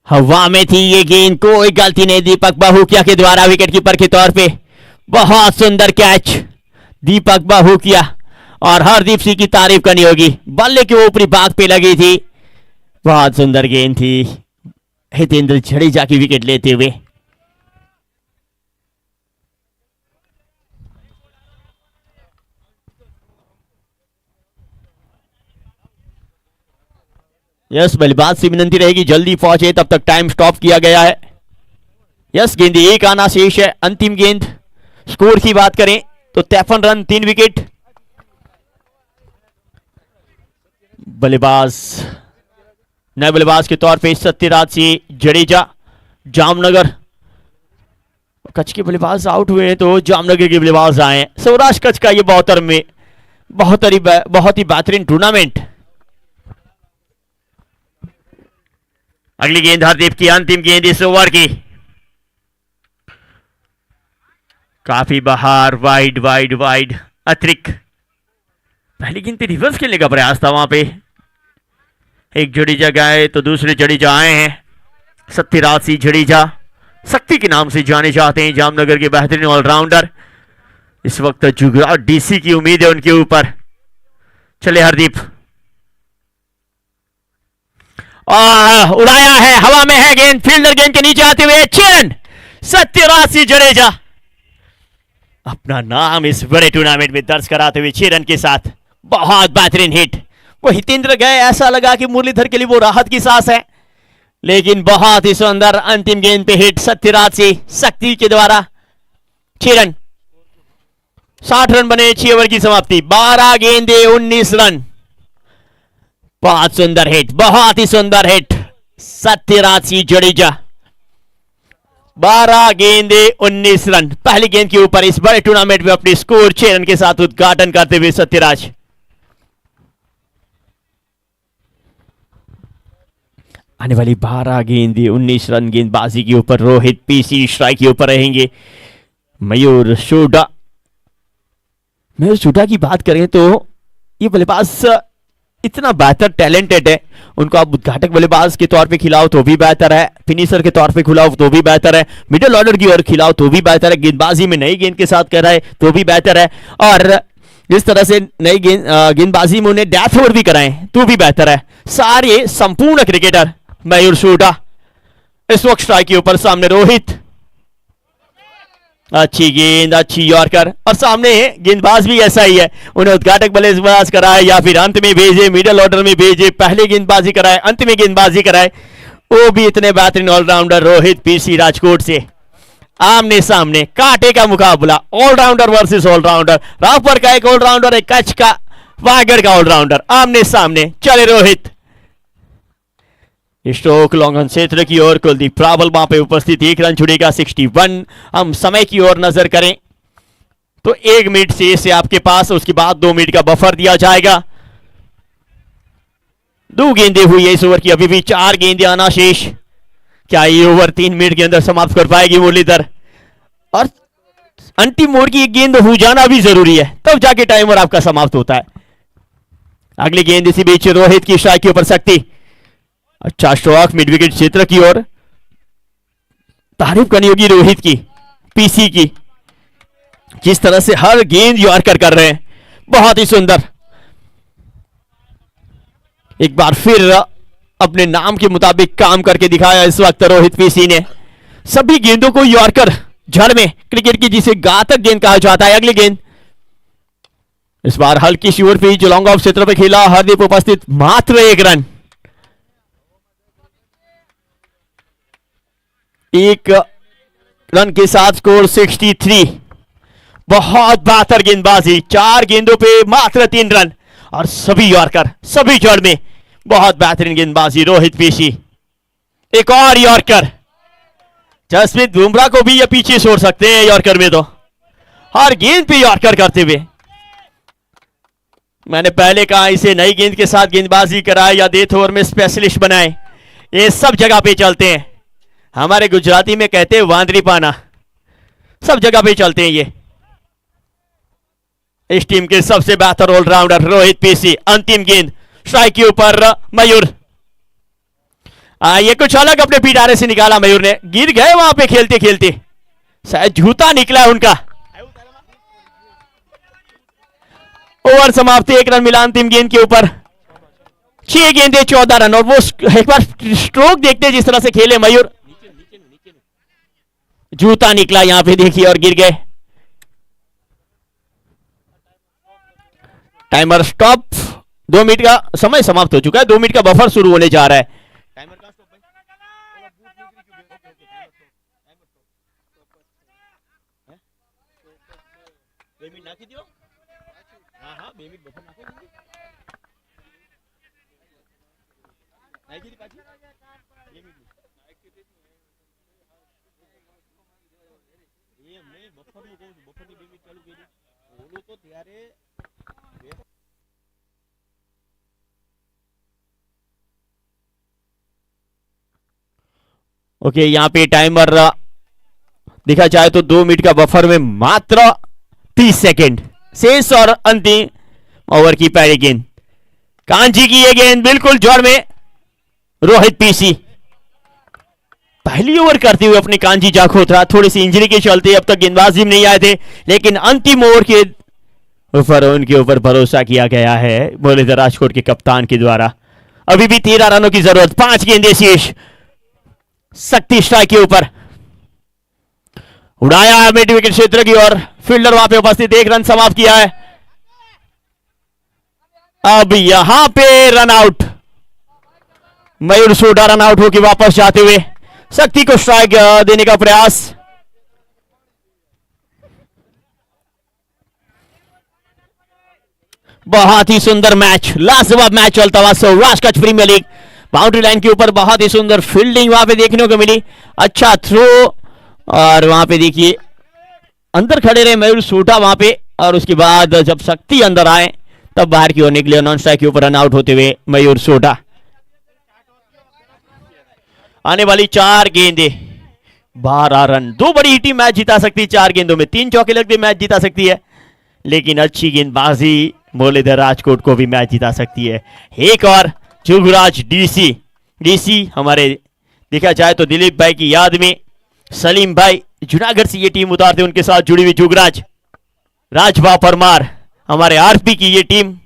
हवा में थी ये गेंद, कोई गलती नहीं दीपक बहुकिया के द्वारा विकेट कीपर के तौर पे। बहुत सुंदर कैच दीपक बहुकिया, और हरदीप सिंह की तारीफ करनी होगी, बल्ले के ऊपरी भाग पे लगी थी, बहुत सुंदर गेंद थी हितेंद्र जडेजा की विकेट लेते हुए। यस, बल्लेबाज से विनंती रहेगी जल्दी पहुंचे, तब तक टाइम स्टॉप किया गया है। यस, गेंद 1 आना शेष है। अंतिम गेंद स्कोर की बात करें तो 53 रन, 3 विकेट। बल्लेबाज नए बल्लेबाज के तौर पे सत्यराज सिंह जडेजा, जामनगर। कच्छ के बल्लेबाज आउट हुए हैं तो जामनगर के बल्लेबाज आए हैं। सौराष्ट्र कच्छ का ये बहुत ही बेहतरीन टूर्नामेंट। अगली गेंद हरदीप की, अंतिम गेंद इस ओवर की, काफी बाहर, वाइड वाइड वाइड अतिरिक्त। पहली गेंद पे रिवर्स खेलने का प्रयास था, वहां पे एक जडेजा गए तो दूसरे जडेजा आए हैं। सत्यराज सिंह जडेजा शक्ति के नाम से जाने जाते हैं, जामनगर के बेहतरीन ऑलराउंडर। इस वक्त जुगराट डीसी की उम्मीद है उनके ऊपर। चले हरदीप, उड़ाया है, हवा में है गेंद, फील्डर गेंद के नीचे आते हुए 6 रन। सत्यराज सिंह जडेजा अपना नाम इस बड़े टूर्नामेंट में दर्ज कराते हुए 6 रन के साथ, बहुत बेहतरीन हिट। वो हितेंद्र गए, ऐसा लगा कि मुरलीधर के लिए वो राहत की सांस है, लेकिन बहुत ही सुंदर अंतिम गेंद पे हिट सत्यराज सिंह शक्ति के द्वारा। 6 रन, 60 रन बने, 6 ओवर की समाप्ति, 12 गेंदे 19 रन। बहुत सुंदर हिट, बहुत ही सुंदर हिट सत्यराज सिंह जडेजा। 12 गेंदे 19 रन, पहली गेंद के ऊपर इस बड़े टूर्नामेंट में अपनी स्कोर 6 रन के साथ उद्घाटन करते हुए सत्यराज। आने वाली 12 गेंदे 19 रन गेंदबाजी के ऊपर रोहित पीसी स्ट्राइक के ऊपर रहेंगे। मयूर सोडा की बात करें तो ये बल्लेबाज इतना बेहतर टैलेंटेड है, उनको आप उद्घाटक बल्लेबाज के तौर पे खिलाओ तो भी बेहतर है, फिनिशर के तौर पे खिलाओ तो भी बेहतर है, मिडिल ऑर्डर की ओर खिलाओ तो भी बेहतर है, गेंदबाजी में नई गेंद के साथ कर रहा है तो भी बेहतर है, और जिस तरह से नई गेंदबाजी में उन्हें डेथ ओवर भी कराएं तो भी बेहतर है। सारे संपूर्ण क्रिकेटर मयूर सोडा इस वक्त स्ट्राइक के ऊपर। सामने रोहित, अच्छी गेंद, अच्छी यॉर्कर, और सामने गेंदबाज भी ऐसा ही है, उन्हें उद्घाटक बल्लेबाज कराए या फिर अंत में भेजे, मिडिल ऑर्डर में भेजे, पहले गेंदबाजी कराए, अंत में गेंदबाजी कराए, वो भी इतने बेहतरीन ऑलराउंडर रोहित पीसी राजकोट से आमने सामने कांटे का मुकाबला, ऑलराउंडर वर्सेस ऑलराउंडर, रावपर का एक ऑलराउंडर, एक कच्छ का वागड़ का ऑलराउंडर, आमने सामने। चले रोहित, स्ट्रोक लॉन्ग क्षेत्र की ओर, कुलदीप रावल वहां पे उपस्थित, 1 रन छुड़ेगा 61। हम समय की ओर नजर करें तो 1 मिनट से आपके पास, उसके बाद 2 मिनट का बफर दिया जाएगा। 2 गेंदें हुई है इस ओवर की, अभी भी 4 गेंदें आना शेष। क्या ये ओवर 3 मिनट के अंदर समाप्त कर पाएगी मुरलीधर? और अंतिम ओवर की एक गेंद हो जाना भी जरूरी है, तब जाके टाइमर आपका समाप्त होता है। अगली गेंद इसी बीच रोहित की स्ट्राइक के ऊपर शक्ति, अच्छा स्ट्रोक मिड विकेट क्षेत्र की ओर। तारीफ करनी होगी रोहित की, पीसी की, जिस तरह से हर गेंद यॉर्कर कर रहे हैं, बहुत ही सुंदर। एक बार फिर अपने नाम के मुताबिक काम करके दिखाया इस वक्त रोहित पीसी ने, सभी गेंदों को यॉर्कर, जड़ में क्रिकेट की जिसे घातक गेंद कहा जाता है। अगली गेंद इस बार हल्की सी ओवर पिच, लॉन्ग ऑफ क्षेत्र पे खेला, हरदीप उपस्थित, मात्र 1 रन। एक रन के साथ स्कोर 63। बहुत बेहतर गेंदबाजी, 4 गेंदों पे मात्र 3 रन और सभी यॉर्कर, सभी जड़ में। बहुत बेहतरीन गेंदबाजी रोहित पीसी। एक और यॉर्कर, जसप्रीत बुमराह को भी ये पीछे छोड़ सकते हैं यॉर्कर में, तो हर गेंद पे यॉर्कर करते हुए। मैंने पहले कहा इसे नई गेंद के साथ गेंदबाजी कराए या डेथ ओवर में स्पेशलिस्ट बनाए, ये सब जगह पे चलते हैं। हमारे गुजराती में कहते हैं वांदरी पाना, सब जगह पे चलते हैं ये। इस टीम के सबसे बेहतर ऑलराउंडर रोहित पीसी। अंतिम गेंद स्ट्राइक के ऊपर मयूर, ये कुछ अलग अपने पिटारे से निकाला मयूर ने, गिर गए वहां पे खेलते खेलते, शायद जूता निकला है उनका। ओवर समाप्ति, 1 रन मिला अंतिम गेंद के ऊपर। 6 गेंदे 14 रन, और वो एक बार स्ट्रोक देखते जिस तरह से खेले मयूर, जूता निकला यहां पे देखिए और गिर गए। टाइमर स्टॉप, 2 मिनट का समय समाप्त हो चुका है, 2 मिनट का बफर शुरू होने जा रहा है। टाइमर का स्टॉप ओके, यहां पे टाइमर देखा जाए तो 2 मिनट का बफर में मात्र 30 सेकेंड शेष और अंतिम ओवर की पहली गेंद। कांजी की ये गेंद बिल्कुल जड़ में, रोहित पीसी पहली ओवर करते हुए अपने कांजी जाखोत्रा, थोड़ी सी इंजरी के चलते अब तक गेंदबाजी में नहीं आए थे, लेकिन अंतिम ओवर के ऊपर उनके ऊपर भरोसा किया गया है मुरलीधर राजकोट के कप्तान के द्वारा। अभी भी 13 रनों की जरूरत, 5 गेंदें शेष। शक्ति स्ट्राइक के ऊपर उड़ाया मिड विकेट क्षेत्र की ओर, फील्डर वहां पे उपस्थित, 1 रन समाप्त किया है। अब यहां पे रन आउट, मयूर सोडा रन आउट होकर वापस जाते हुए शक्ति को स्ट्राइक देने का प्रयास। बहुत ही सुंदर मैच, लाजवाब मैच चलता हुआ Saurashtra Kutch premier league. Boundary line के ऊपर बहुत ही सुंदर फील्डिंग वहां पे देखने को मिली, अच्छा थ्रो, और वहां पे देखिए अंदर खड़े रहे मयूर सोटा वहां पे, और उसके बाद जब शक्ति अंदर आए तब बाहर की ओर निकले, नॉन स्ट्राइक के ऊपर रन आउट होते हुए मयूर सोटा। आने वाली 4 गेंदे 12 रन, 2 बड़ी हिटी मैच जिता सकती है, 4 गेंदों में 3 चौके लगते मैच जिता सकती है, लेकिन अच्छी गेंदबाजी मुरलीधर राजकोट को भी मैच जिता सकती है। एक और जुगराज डीसी हमारे देखा जाए तो दिलीप भाई की याद में सलीम भाई जूनागढ़ से ये टीम उतारते, उनके साथ जुड़ी हुई जुगराज, राजभा परमार हमारे आरपी की ये टीम।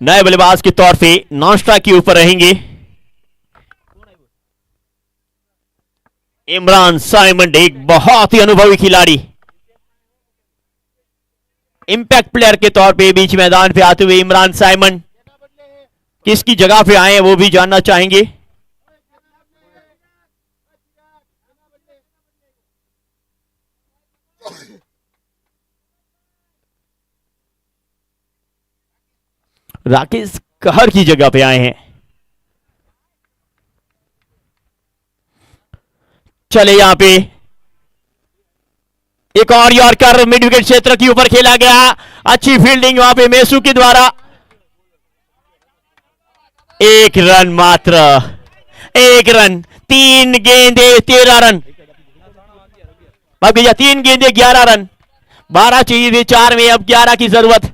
नए बल्लेबाज के तौर पे नॉन स्ट्राइक के ऊपर रहेंगे इमरान साइमन, एक बहुत ही अनुभवी खिलाड़ी, इंपैक्ट प्लेयर के तौर पे बीच मैदान पे आते हुए इमरान साइमन किसकी जगह पे आए हैं वो भी जानना चाहेंगे। राकेश कहर की जगह पे आए हैं। चले यहां पे एक और यॉर्कर मिड विकेट क्षेत्र के ऊपर खेला गया, अच्छी फील्डिंग वहां पे मेसू के द्वारा। 1 रन मात्र, 1 रन, 3 गेंदे 13 रन, अब गया 3 गेंदे 11 रन, 12 चाहिए थे 4 में, अब 11 की जरूरत।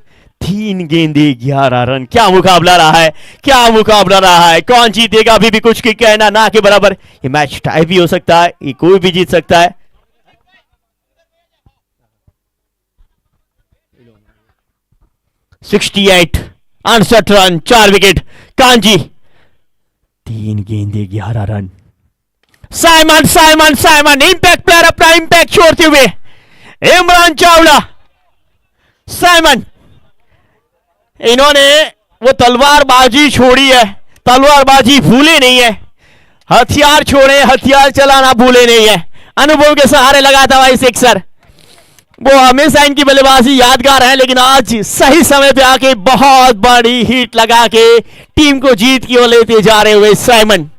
3 गेंदे 11 रन, क्या मुकाबला रहा है, क्या मुकाबला रहा है, कौन जीतेगा अभी भी कुछ की कहना ना के बराबर। ये मैच टाई भी हो सकता है, ये कोई भी जीत सकता है। 68 68 रन, 4 विकेट। कांजी 3 गेंदे 11 run. Simon Simon Simon impact player अपना इंपैक्ट छोड़ते हुए इमरान चावला। साइमन, इन्होंने वो तलवारबाजी छोड़ी है, तलवारबाजी भूले नहीं है, हथियार छोड़े, हथियार चलाना भूले नहीं है। अनुभव के सहारे लगाता भाई सिक्सर। वो हमेशा इनकी बल्लेबाजी यादगार है, लेकिन आज सही समय पे आके बहुत बड़ी हिट लगा के टीम को जीत की ओर लेते जा रहे हुए साइमन।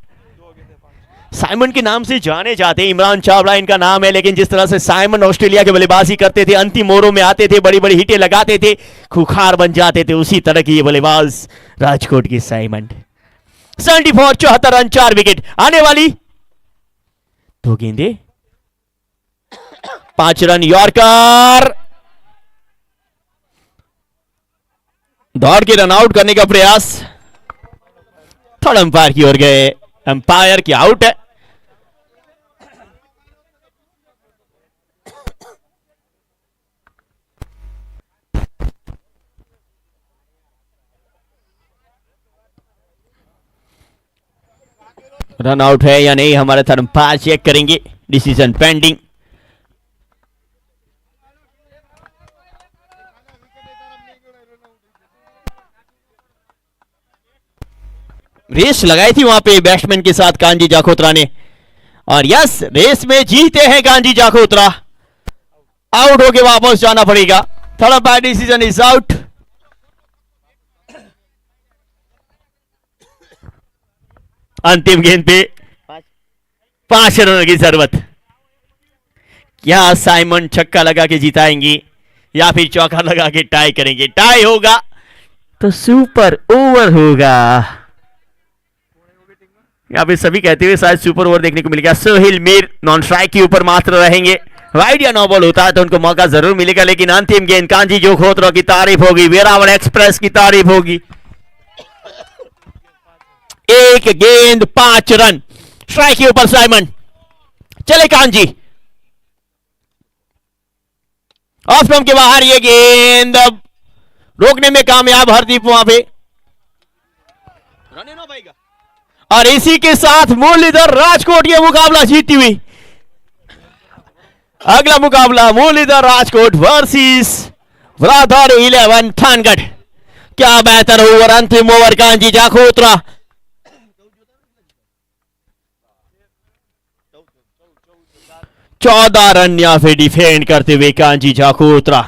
साइमन के नाम से जाने जाते, इमरान चावला इनका नाम है, लेकिन जिस तरह से साइमन ऑस्ट्रेलिया के बल्लेबाजी करते थे, अंतिम ओवरों में आते थे, बड़ी बड़ी हिटें लगाते थे, खुखार बन जाते थे, उसी तरह की ये बल्लेबाज राजकोट की साइमन। 74 74 run, 4 wicket. आने वाली 2 गेंदे 5 रन, यॉर्कर। दौड़ के रन आउट करने का प्रयास, थर्ड अंपायर की ओर गए, अंपायर की आउट है। रन आउट है या नहीं, हमारे थर्ड अंपायर चेक करेंगे, डिसीजन पेंडिंग। रेस लगाई थी वहां पे बैट्समैन के साथ कांजी जाखोत्रा ने, और यस, रेस में जीते हैं कांजी जाखोत्रा। आउट होके वापस जाना पड़ेगा। Third umpire decision is out. अंतिम गेंद पे 5 रनों की जरूरत। क्या साइमन छक्का लगा के जिताएंगी या फिर चौका लगा के टाई करेंगे? टाई होगा तो सुपर ओवर होगा। यहाँ पे सभी कहते हुए शायद सुपर ओवर देखने को मिलेगा। सोहिल मीर नॉन स्ट्राइक के ऊपर मात्र रहेंगे। राइट या नो बॉल होता है तो उनको मौका जरूर मिलेगा, लेकिन अंतिम गेंद कांजी जाखोत्रा की तारीफ होगी, वेरावल एक्सप्रेस की तारीफ होगी। 1 गेंद 5 रन, स्ट्राइक के ऊपर साइमन। चले कांजी, ऑफ स्टंप के बाहर ये गेंद रोकने में कामयाब हरदीप वहां पे। रन इन हो पाएगा, और इसी के साथ मुरलीधर राजकोट ये मुकाबला जीती हुई। अगला मुकाबला मुरलीधर राजकोट वर्सेस ब्रदर 11 थानगढ़। क्या बेहतर ओवर, अंतिम ओवर कांजी जाखोत्रा। 14 रन या फिर डिफेंड करते हुए कांजी जाखोत्रा।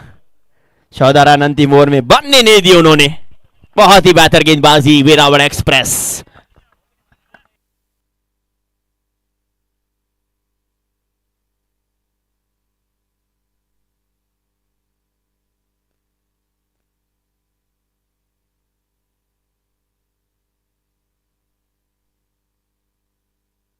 14 रन अंतिम ओवर में बनने नहीं दिए उन्होंने। बहुत ही बेहतर गेंदबाजी वेरावल एक्सप्रेस।